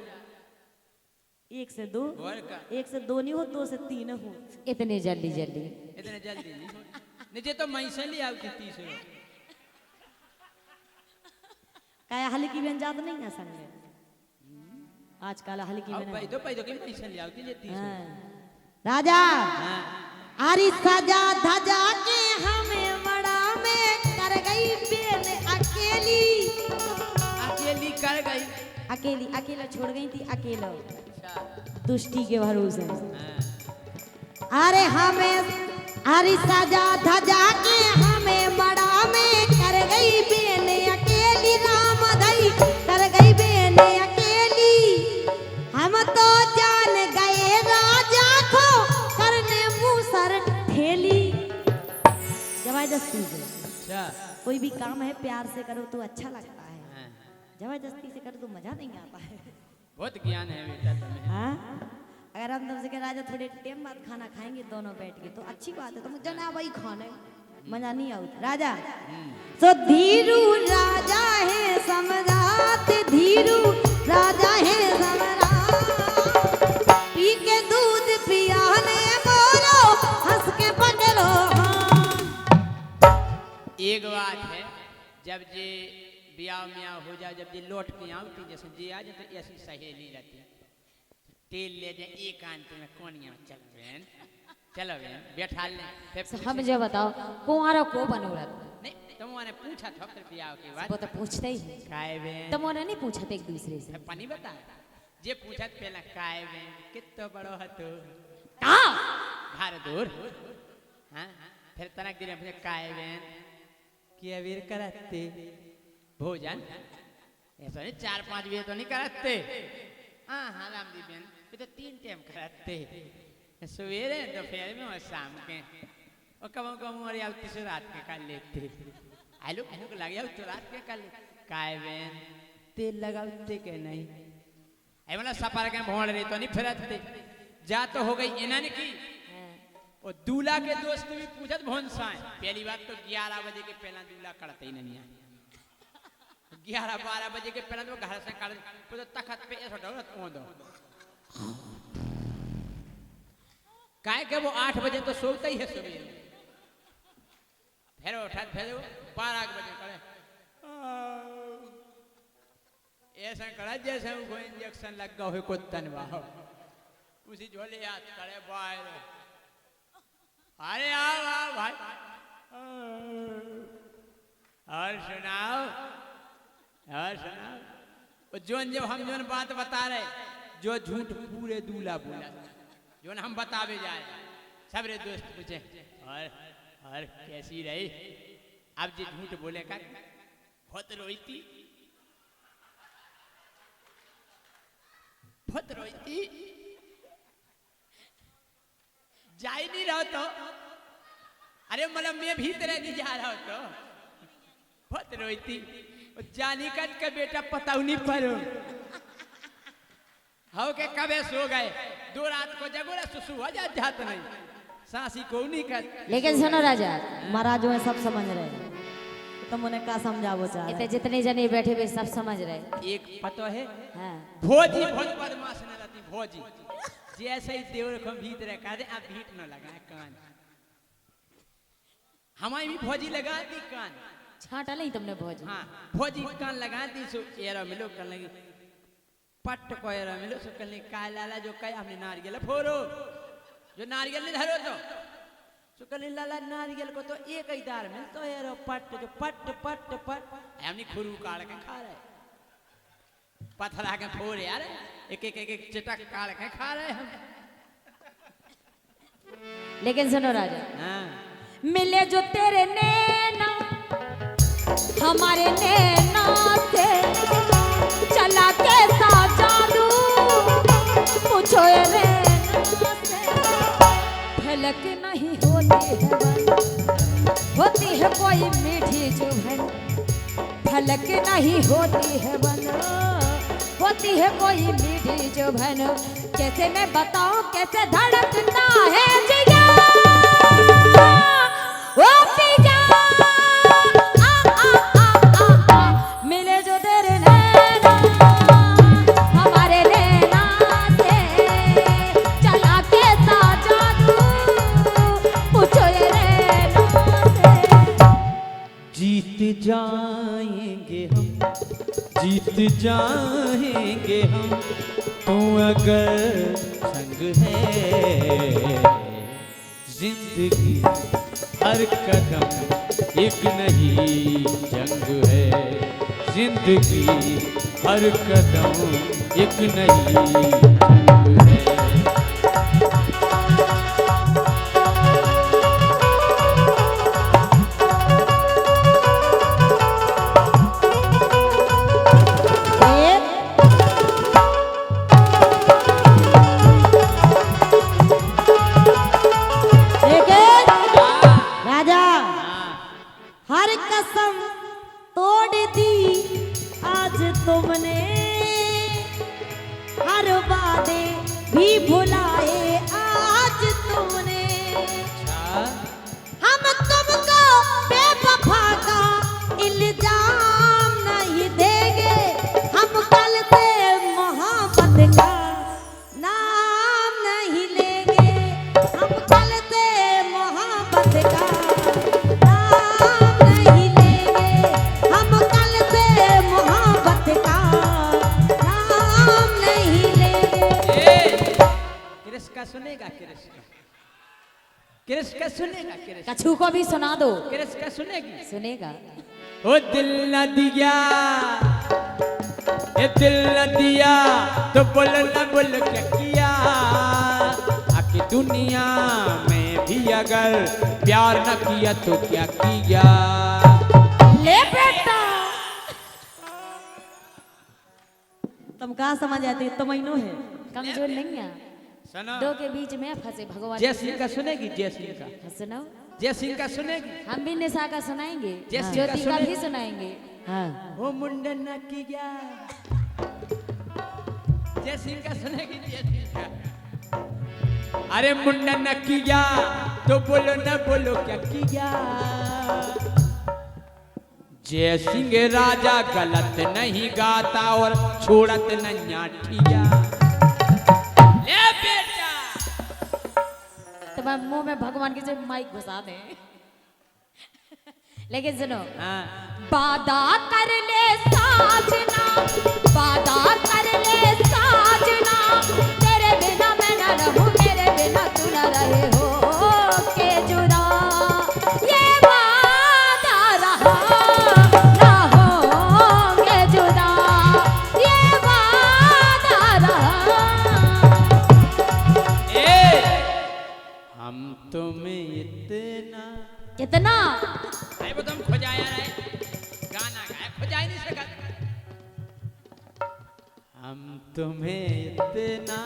एक से दो और का एक से दो नहीं हो दो से तीन हो इतने जल्दी जल्दी इतने जल्दी नहीं हो नीचे तो मैं से ले आती 30 काय हल्की व्यंजात नहीं है संग में आजकल हल्की अब व्यंजन पैदो के मैं से ले आती जे 30 हाँ। राजा हां अरे सजा धजा के हमें मड़ा में कर गई बेन अकेली अकेली कर गई अकेली अकेला छोड़ गई थी अकेला अच्छा दुष्टि के भरोसे हां अरे हमें अरे सजा धजा के हमें मड़ा में कर गई बेन अकेली राम धई कर गई बेन अकेली हम तो जान गए राजा को करने मुंह सर ठेली जबरदस्ती से। अच्छा कोई भी काम है प्यार से करो तो अच्छा लगता है, हाँ, जबरदस्ती से करो तो मजा नहीं आता है। बहुत ज्ञान है बेटा तुम्हें। हाँ अगर हम तुमसे कह राजा थोड़े टाइम बाद खाना खाएंगे दोनों बैठ के तो अच्छी बात है, तो मुझे ना वही खाने मजा नहीं आता राजा। सो धीरू राजा है सम्राट, धीरू राजा है सम्राट, पी के दूध पियाने बोलो हंस के पकड़ो हाँ। एक बात है, जब जे ब्याह मियाँ हो जाए, जब जे लौट के आओ तो जैसे जे आ जाए तो ऐसी सहेली रहती, तेल ले जाए एक आंट में कोनिया चल बहन, चलो बहन बैठा ले। फिर हम मुझे बताओ कुंवारा को बनूरत नहीं, तुमने पूछा था फिर ब्याह के बाद वो तो पूछते ही हैं। काय बहन तुमने नहीं पूछा था एक दूसरे से? फिर पानी बता, जे पूछा तो पहला काय बहन कितना बड़ो है तू घर दूर, हाँ फिर तनक दिन में काय बहन कि अबीर करते भोजन ऐसा नहीं 4-5 बजे तो नहीं करते, हाँ हाँ रामदी बहन ये तो 3 टाइम करते, सवेरे दोपहर में और शाम के, और कब कब और आवती से रात के कर लेते, आलू भूख लग जाओ तो रात के कर ले। काय बहन तेल लगाते के नहीं, ऐ मतलब सफर के भोंड रही तो नहीं फिरते, जा तो हो गई इन्होंने की। और दूल्हा के दोस्त भी पूछत भोंसाएं, पहली बात तो 11 बजे के पहला दूल्हा करते ही नहीं है, 11-12 बजे के पहला तो घर से कर तो तखत पे ऐसा दो काय के वो 8 बजे तो सोता ही है सवेरे, फिर उठा फिर 12 बजे करे ऐसा करा जैसे वो इंजेक्शन लग गया हो कुत्तन वाह, उसी झोले याद करे बाहर, अरे आओ भाई और सुनाओ और सुनाओ। जोन जब हम जोन बात बता रहे, जो झूठ पूरे दूल्हा बोला, जोन हम बतावे जाए, सब रे दोस्त पूछे और कैसी रही, अब जी झूठ बोले का बहुत रोईती जा ही नहीं रहा तो, अरे मतलब मैं भीतर नहीं जा रहा तो बहुत रोईती, जानी कट के बेटा पता नहीं पड़ो हो के कबे सो गए, 2 रात को जगोरा सुसु हो जात नहीं, सासी को नहीं कर। लेकिन सुनो राजा, महाराज जो है सब समझ रहे हैं, तुम उन्हें क्या समझावो चाह इतने जितने जने बैठे हुए सब समझ रहे। एक पतो है हाँ भोजी बहुत बदमाश न रहती, भोजी जैसे ही देवर को भीतर कह दे अब भीट न लगा कान, हमारी भी भोजी लगा दी कान, छाटा नहीं तुमने भोज? हाँ भोजी कान लगा दी, सो एरा मिलो कर लगी पट को एरा मिलो सो कर लगी काय लाला जो कहे हमने नारियल फोड़ो, जो नारियल नहीं धरो तो सो कर लगी लाला नारियल को तो एक ही दार मिल तो एरो पट जो पट पट पट हमने खुरू काट के खा रहे, पथरा के फोड़ यार एक चटक काट के खा रहे हम। लेकिन सुनो राजा, हाँ मिले जो तेरे नैना हमारे नैना से, चला कैसा जादू पूछो ये नैना से, झलक नहीं होती है होती है कोई मीठी चुभन, झलक नहीं होती है होती है कोई मीठी चुभन, कैसे मैं बताऊं कैसे धड़कता है जिया ओ पिया, मिले जो तेरे नैना हमारे नैना से, चला कैसा जादू पूछो ये नैना से। जीत जाएंगे हम, जीत जाएंगे हम, तू अगर संग है, जिंदगी हर कदम एक नई जंग है, जिंदगी हर कदम एक नई जंग है। हर कसम तोड़ दी आज तुमने, हर वादे भी भुलाए आज तुमने। हम तुमको बेवफा का इल्जाम नहीं देंगे, हम कल से मोहब्बत का नाम नहीं लेंगे, हम कल से मोहब्बत का नाम नहीं लेंगे, हम कल से मोहब्बत का नाम नहीं लेंगे। कृष्ण का सुनेगा, कृष्ण का सुनेगा, कृष्ण कछू को भी सुना दो। कृष्ण का सुनेगी, सुनेगा। ओ दिल न दिया, ये दिल न दिया तो बोल न बोल क्या किया, आखिर दुनिया में भी अगर प्यार न किया तो क्या किया। ले बेटा तुम कहाँ समझ आते, तो महीनों है। कमजोर नहीं है, सुनो दो के बीच में फंसे भगवान। जय सिंह का सुनेगी, जय सिंह का, सुनो। जय सिंह का सुनेगी। हम भी निशा का सुनाएंगे, जैसे ज्योति का का भी सुने- सुनाएंगे। हाँ वो मुंडन न किया, जय सिंह का सुनेगी, जय सिंह का। अरे मुंडन न किया तो बोलो न बोलो क्या किया। जय सिंह राजा गलत नहीं गाता और छोड़त नैया ठिया। ले बेटा तुम्हारे मुंह में भगवान की जब माइक घुसा दे। लेकिन सुनो, हाँ। वादा कर ले साजना, वादा कर ले साजना, तेरे बिना मैं न रहूं, मेरे बिना तू न रहे हो के जुदा। ये वादा रहा ना होंगे जुदा, ये वादा रहा। ए हम तुम्हें इतना कितना अरे वो तुम खुजाया रहे, गाना गाए खुजा ही नहीं सका। हम तुम्हें इतना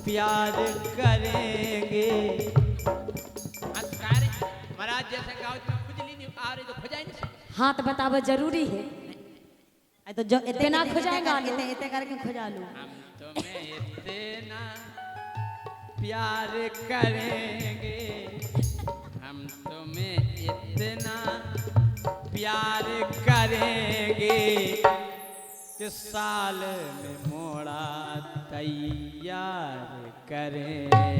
प्यार करेंगे। अरे महाराज जैसे गाओ तो खुजली नहीं आ रही तो खुजा ही नहीं सका। हाथ बतावो जरूरी है। तो जो इतना खुजाएगा लो। इतने करके खुजा लो। हम तुम्हें इतना प्यार करेंगे, हम तुम्हें इतना प्यार करेंगे कि साल में मोड़ा तैयार करेंगे।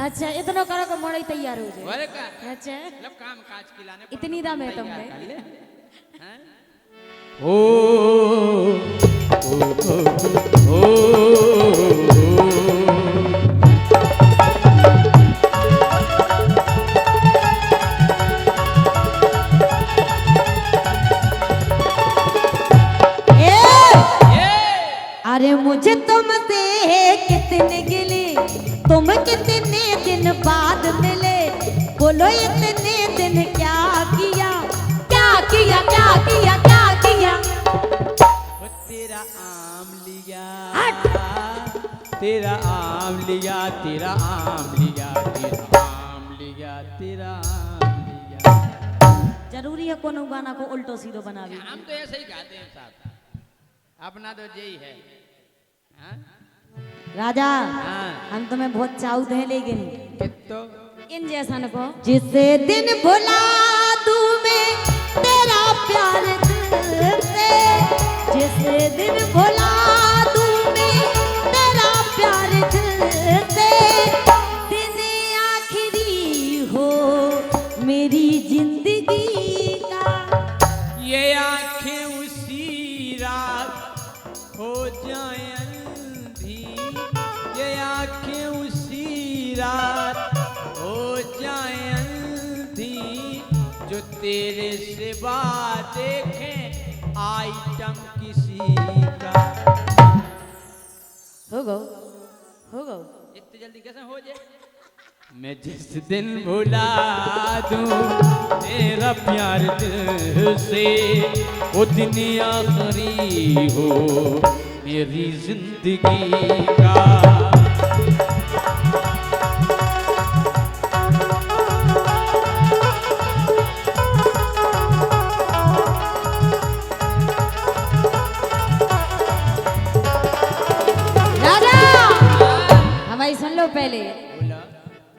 अच्छा इतना करो कि मोड़े तैयार हो जाए। और का अच्छा मतलब काम काज खिलाने पर इतनी दाम है तैयार तुमने। कर ले। हैं? ओ अरे मुझे तुमसे कितने गिले, तुम कितने दिन बाद मिले, बोलो इतने दिन क्या किया, क्या किया, क्या किया, क्या किया। वो तेरा आम लिया, तेरा आम लिया, तेरा आम लिया, तेरा आम लिया, तेरा आम लिया। जरूरी है कोनो गाना को उल्टो सीधो बनावे। हम तो ऐसे ही गाते हैं साहब, अपना तो यही है। हाँ? राजा हाँ। हम तुम्हें बहुत चाहते हैं, लेकिन कितो इन जैसा न को जिस दिन भुला दूं मैं तेरा प्यार दिल से, जिस दिन भुला दूं मैं तेरा प्यार दिल से, दिन आखिरी हो मेरी जिंदगी का। ये आंखें उसी रात हो जाए अंधी, ये आंखें उसी रात हो जाए अंधी, जो तेरे सिवा देखें आइटम किसी का। हो गो हो गो। इतनी जल्दी कैसे हो जाए? मैं जिस दिन भुला दूं तेरा प्यार दिल से, वो दिन आखिरी हो मेरी जिंदगी का। पहले बोला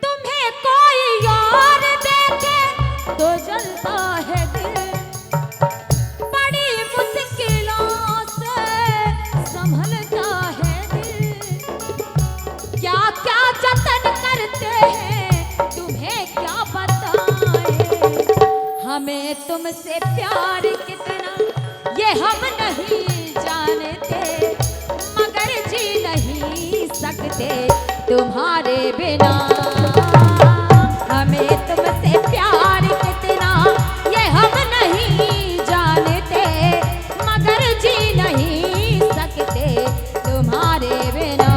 तुम्हें कोई और देखे तो जलता है दिल, बड़ी मुश्किलों से संभलता है दिल। क्या क्या जतन करते हैं तुम्हें क्या बताएं, हमें तुमसे प्यार कितना ये हम नहीं जानते, मगर जी नहीं सकते तुम्हारे बिना। हमें तुमसे प्यार कितना ये हम नहीं जानते, मगर जी नहीं सकते तुम्हारे बिना।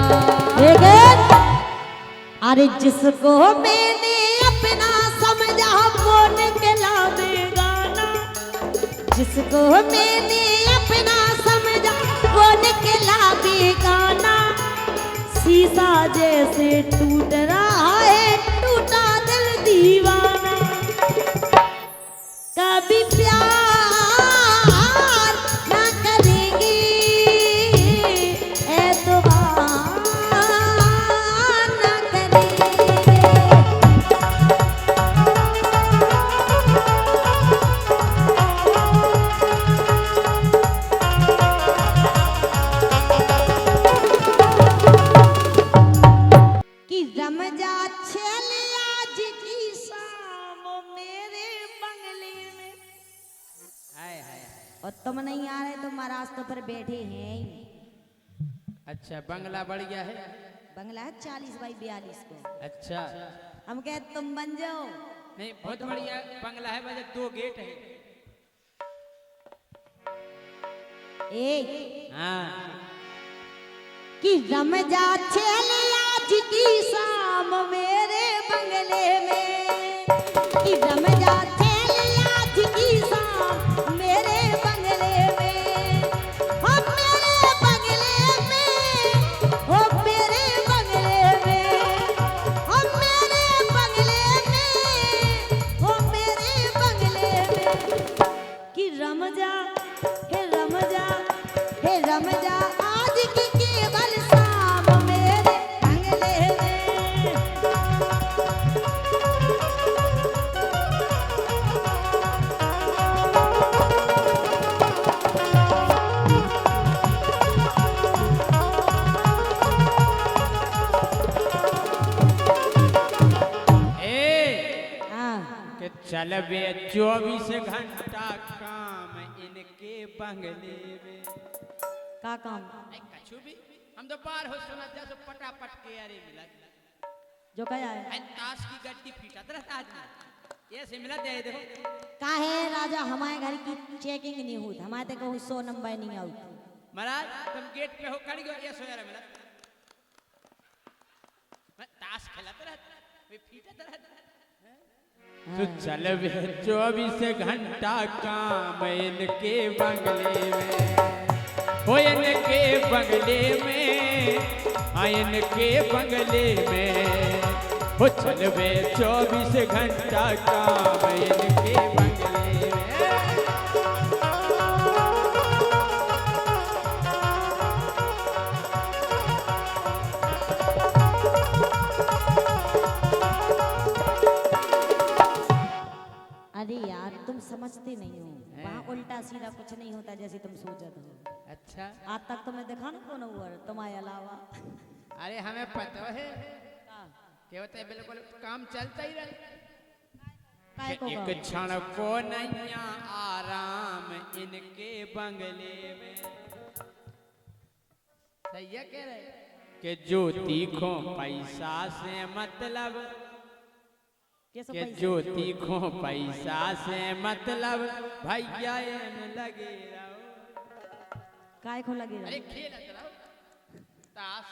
अरे जिसको मैंने अपना समझा वो निकला बेगाना, जिसको मैंने अपना समझा वो निकला बेगाना। शीशा जैसे टूट रहा है टूटा दिल दीवाना, कभी प्यार ना करेंगे एतबार ना करेंगे। कि रमजा छल आज की शाम मेरे बंगले में। हाय हाय हाय। और तुम नहीं आ रहे तो महाराज तो पर बैठे हैं ही। अच्छा बंगला बढ़ गया है। बंगला है 40x42 को। अच्छा हम कहे तुम बन जाओ। नहीं बहुत बढ़िया बंगला है, वजह 2 गेट है। ए हाँ कि रमजा छल आज की शाम मेरे बंगले में, कि रमजा छल आज की शाम मेरे बंगले में। हो मेरे बंगले में, हो मेरे बंगले में, हो मेरे बंगले में, हो मेरे बंगले में। कि रमजा हे रमजा हे रमजा आज की केवल शाम मेरे बंगले में। ए हाँ कि चल बे 24 घंटा काम इनके बंगले में। का काम कछु भी हम तो पार हो सुना जा सो पटापट के अरे मिला जो कया है है ताश की गड्डी फीटा रहता आदमी ये से मिला दे देखो। का है राजा हमारे घर की चेकिंग नहीं हुई, हमारे तक 100 नंबर नहीं आउट। महाराज तुम गेट पे हो खड़ी हो ये सोया मिला ताश खेलत रहता वे फीटत रहता। तो चल बे 24 घंटा काम इनके बंगले में, हो इनके बंगले में, हाँ इनके बंगले में। हो चल बे 24 घंटा काम इनके बंगले में। अरे यार तुम समझते नहीं हो, वहाँ उल्टा सीधा कुछ नहीं होता जैसे तुम सोचत हो। अच्छा आज तक तुम्हें देखा ना कौन हुआ तुम्हारे अलावा। अरे हमें पता है क्या होता है, बिल्कुल काम चलता ही रहे। काय को एक क्षण को नहीं आराम इनके बंगले में। सही है कह रहे कि जो तीखों पैसा से मतलब, ये सब कि पैसे- जो तीखों पैसा से मतलब भैया इन लगे रहो। काय को लगे अरे खेल रहो ताश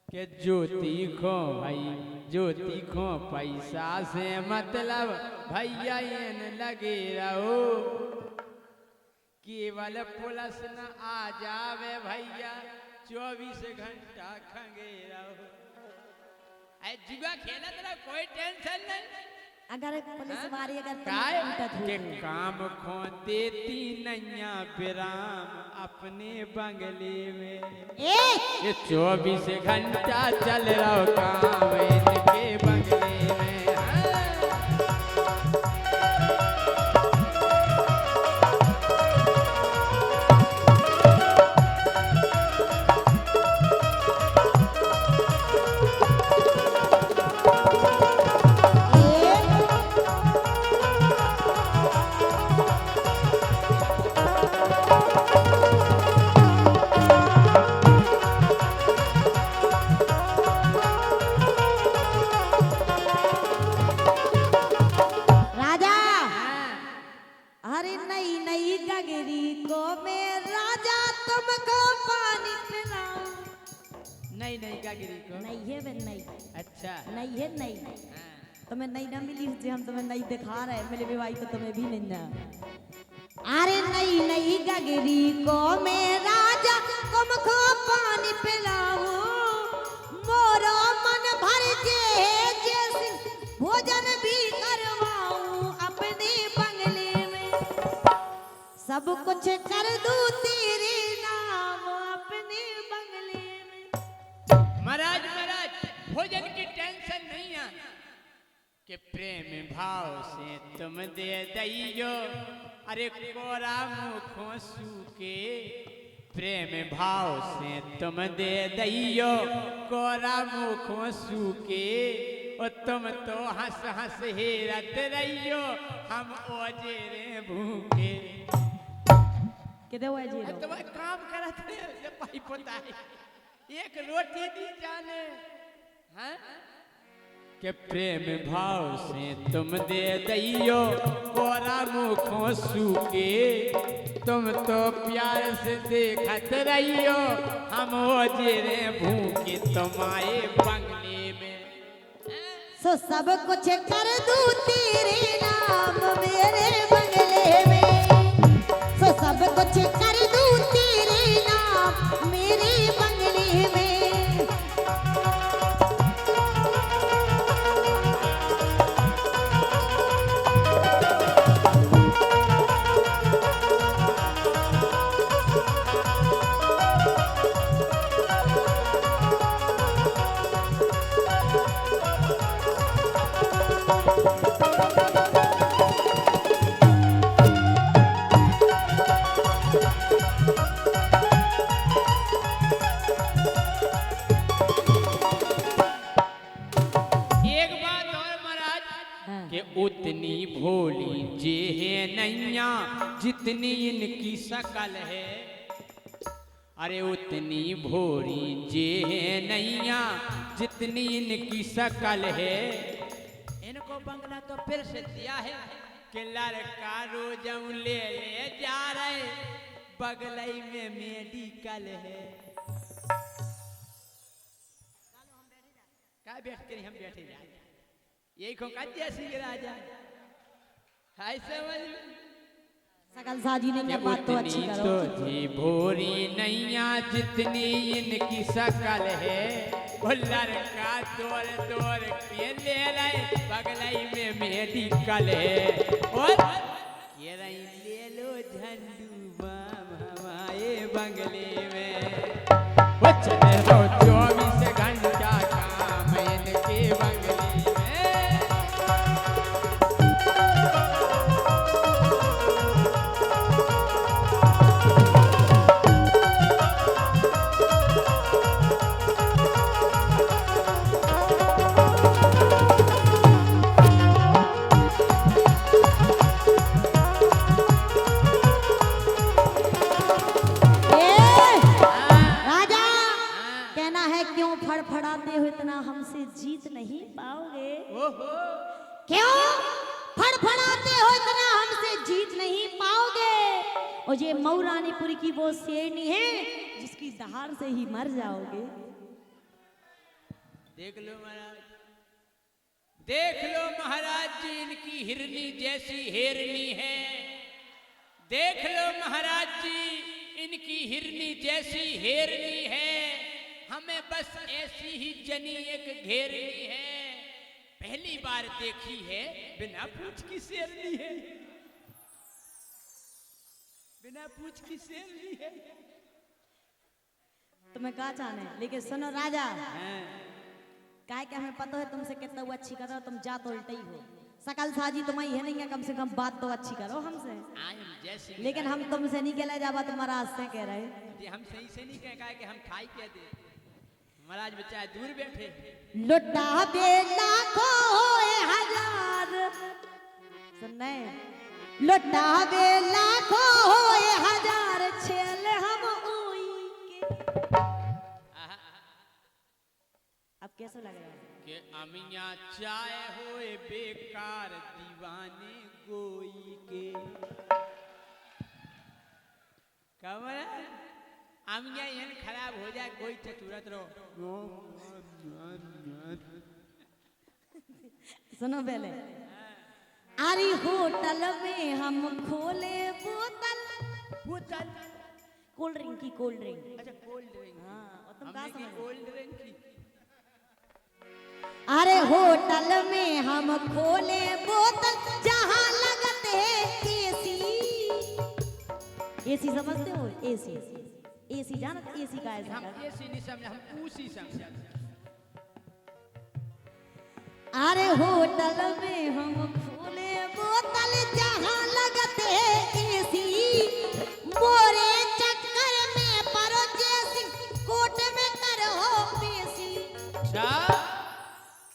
के जो तीखों भाई जो तीखों पैसा से मतलब भैया इन लगे रहो। केवल पुलिस न आ जावे भैया 24 घंटा खंगे रहो। जुआ खेलत रहो कोई टेंशन नहीं। अगर पुलिस वाली अगर काय पीटत के हुई काम खो देती नैया विराम अपने बंगले में। ए ये 24 घंटा चल रहा काम इनके बंगले में। हाँ। राजा अरे नई नई गगरी को मैं राजा तुमको पानी पिलाऊं। नहीं नहीं कागिरी को नहीं है बे नहीं अच्छा। नहीं है नहीं हाँ। तुम्हें नहीं ना मिली जो हम तुम्हें नहीं दिखा रहे मेरे भी भाई तो तुम्हें भी नहीं ना। अरे नई नई गगरी को मैं राजा तुमको पानी पिलाऊं। मोरा मन भर जे जैसे भोजन भी करवाऊं अपने बंगले में। सब कुछ कर दूं तेरे नाम अपने बंगले में। महाराज महाराज भोजन की टेंशन नहीं है कि प्रेम भाव से तुम दे दइयो। अरे कोरा मुखों सूके प्रेम भाव से तुम दे दइयो। कोरा मुखों सूके और तुम तो हंस हंस हेरत रहियो। हम ओजे रे भूखे किधर हुआ जी लो? तुम्हारे काम करत रहे जब भाई पोता है एक रोटी दी जाने। हाँ के प्रेम भाव से तुम दे दइयो। कोरा मुखों सूके तुम तो प्यार से देखत रहियो। हम ओजे रे भूखे तुम्हारे बंगले में। सो सब कुछ कर दूं तेरे नाम मेरे बंगले में। सो सब कुछ कर दूं तेरे नाम मेरे बंगले में। एक बात और महाराज हाँ। कि उतनी भोली जे है नैया जितनी इनकी शकल है। अरे उतनी भोली जे है नैया जितनी इनकी शकल है। इनको बंगला तो फिर से दिया है कि लड़का रोजऊ ले ले जा रहे बगलई में मेडिकल है। का बैठ कर हम बैठे जाए यही को जैसी राजा हाय समझ में। सकल साजी ने क्या बात तो अच्छी उतनी करो। तो जी भोरी नैया जितनी इनकी शकल है। वो लड़का दौड़ दौड़ के ले रहे बगलई में मेडिकल है। और ये रही ले लो झंडू बाम हमारे बंगले में। वो चले रो 24 घंटा काम इनके बंगले में। फड़फड़ाते हो इतना हमसे जीत नहीं पाओगे। ओहो क्यों फड़फड़ाते हो इतना हमसे जीत नहीं पाओगे। और ये मऊरानीपुर की वो शेरनी है जिसकी दहाड़ से ही मर जाओगे। देख लो महाराज, देख लो महाराज जी इनकी हिरनी जैसी हेरनी है। देख लो महाराज जी इनकी हिरनी जैसी हेरनी है। हमें बस ऐसी ही जनी एक घेरनी है। पहली बार देखी है, बिना पूछ की शेरनी है, बिना पूछ की शेरनी है। तुम्हें कहा चाहने, लेकिन सुनो राजा, हाँ। काय के हमें पता है तुमसे कितना वो अच्छी कर रहे हो, तुम जा तो उल्टे ही हो। सकल साजी तुम्हारी है नहीं है, कम से कम बात तो अच्छी करो हमसे। लेकिन हम तुमसे नहीं कहला जावा, तुम्हारा से कह रहे जी, हम सही से नहीं कह कि हम खाई क्या दे, महाराज बच्चा दूर बैठे। लुटा बेटा को हजार, सुनने लुटा बेला को हजार, छेल हम ओई के। अब कैसा लग रहा है कि अमिया चाय होए बेकार दीवाने गोई के। कमरा अमिया यन खराब हो जाए, कोई चतुरत रहो। सुनो पहले, अरे होटल में हम खोले बोतल, बोतल कोल्ड ड्रिंक की, कोल्ड ड्रिंक। अच्छा कोल्ड ड्रिंक। हाँ, और तुम कहाँ हमने की समझ? कोल्ड ड्रिंक की। अरे होटल में हम खोले बोतल, जहाँ लगते एसी। एसी समझते हो? एसी, एसी जानते? एसी का है? हम ऐसी नहीं समझे, हम उसी समझे। अरे होटल में हम खोले बोतल, जहाँ लगते एसी। मोरे चक्कर में परो जैसी, कोट में करो पेशी। अच्छा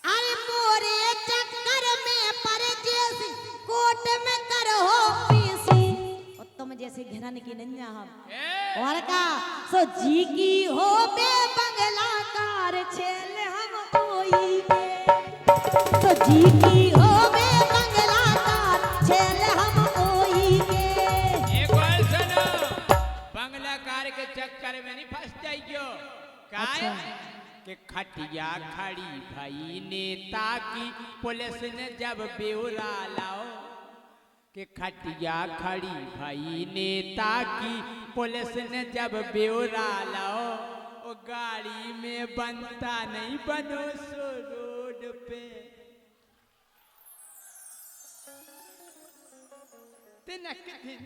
अरे मोरे चक्कर में परे जैसी, कोट में करो पेशी। और तुम जैसे घराने की नन्या हम और का सो जी की हो बे बंगला कार, छेल हम ओई के। तो जी की हो बे बंगला कार, छेल हम ओई के। एक बार सुनो, बंगला कार के चक्कर में नहीं फंस जाइयो। काय कि खटिया खड़ी भाई नेता की, पुलिस ने जब ब्यौरा लाओ। कि खटिया खड़ी भाई नेता की, पुलिस ने जब ब्यौरा लाओ। ओ गाड़ी में बनता नहीं, बनो सो रोड पे। तिनक दिन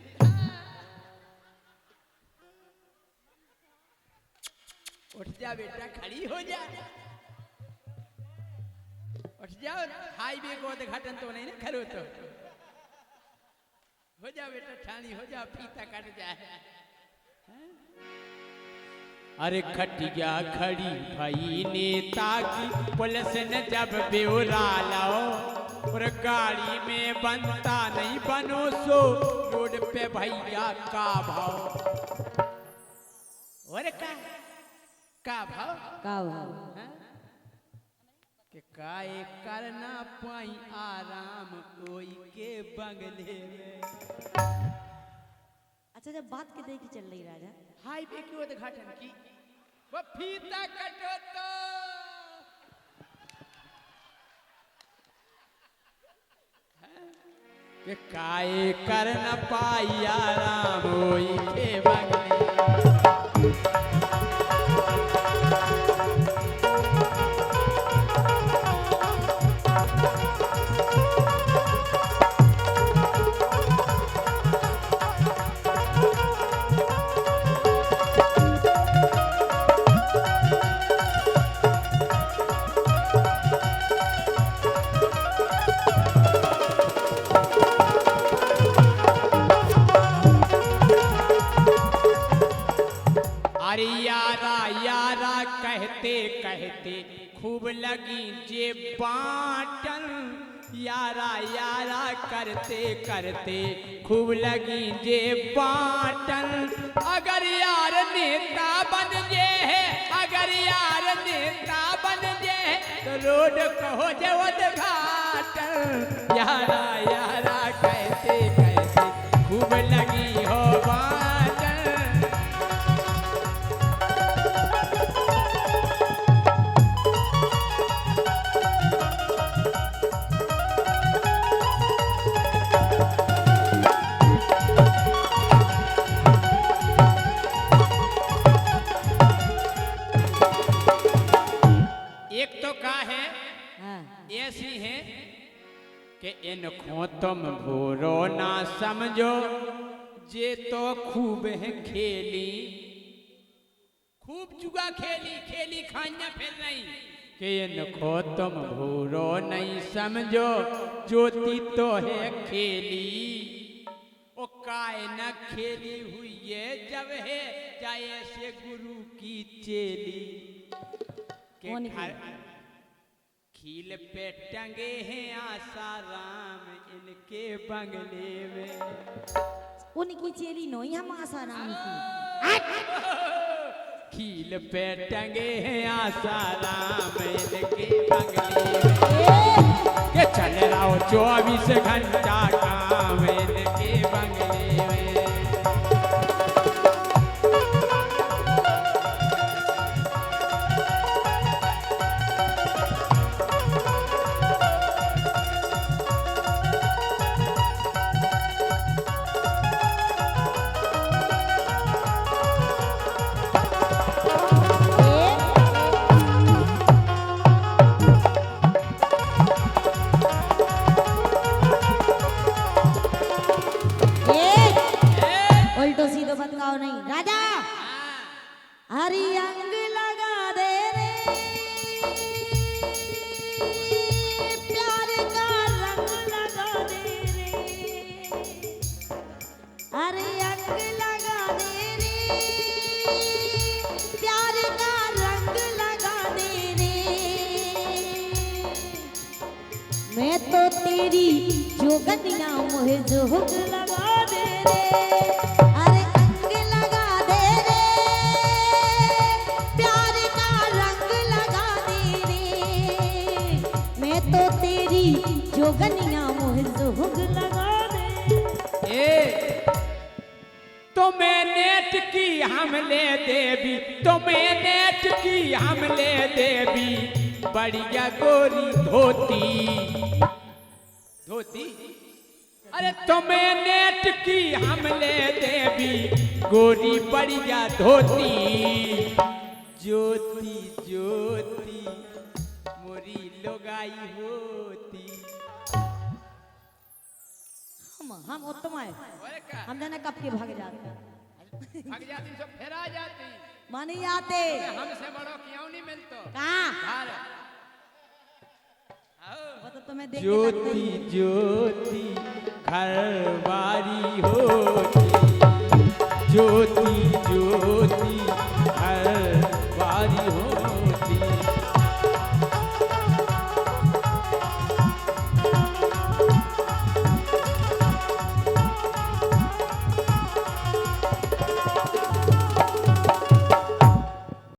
उठ जा बेटा, खड़ी हो जा, उठ जाओ। हाईवे को उद्घाटन तो नहीं ना करो, तो हो जा बेटा, ठानी हो जा, फीता कट जाए। अरे खटिया खड़ी भाई नेता की, पुलिस ने जब ब्यौरा लाओ। और गाड़ी में बनता नहीं, बनो सो रोड पे भैया का भाव। और का भाव? का भाव? कि काए करना पाई आराम, कोई के बंगले में। अच्छा, जब बात कितने की चल रही राजा? हाईवे की उद्घाटन की, वो फीता कटो तो। कि काए करना पाई आराम, कोई के बंगले। अरे यारा यारा कहते कहते खूब लगी जे बाटन। यारा यारा करते करते खूब लगी जे बाटन। अगर यार नेता बन जे है, अगर यार नेता बन जे है, तो रोड कहो जे उद्घाटन। यारा यारा कहते कहते खूब लगी हो बाटन। एक तो का है हाँ, ऐसी है इनको तुम भूरो ना समझो, जे तो खूब है खेली, खूब जुआ खेली, खेली खाइया फिर नहीं कि इनको तुम भूरो नहीं समझो, ज्योति तो है खेली। ओ काय न खेली हुई है जब है जाए से गुरु की चेली के कौन घर खील पे टंगे हैं आसाराम इनके बंगले में। उनकी चेली नो हम आसाराम की। खील पे टंगे हैं आसाराम इनके बंगले में। के चल रहा हो 24 घंटा काम इनके बंगले में। उल्टो सीधो बतकाओ नहीं राजा। हरी अंग लगा दे रे प्यार का रंग लगा दे रे। हरी अंग लगा दे रे प्यार का रंग लगा दे रे। मैं तो तेरी जोगनिया मोहे जोग लगा दे रे। अरे अंग लगा दे रे प्यार का रंग लगा दे रे। मैं तो तेरी जोगनिया मोहे जोग लगा दे। ए तुम्हें नेट की हमले देवी, तुम्हें नेट की हमले देवी, बढ़िया गोरी धोती धोती। अरे तुम्हें नेट की हमले देवी, गोरी बढ़िया धोती। ज्योति ज्योति मोरी लोगाई होती। हम उत्तम है। हम जाने कब के भाग जाते भाग जाती सब फिर आ जाती। मानी आते हमसे बड़ो क्यों नहीं मिलतो कहाँ घर। वो तो तुम्हें देख के ज्योति लगता ही। ज्योति घरवारी होती, ज्योति ज्योति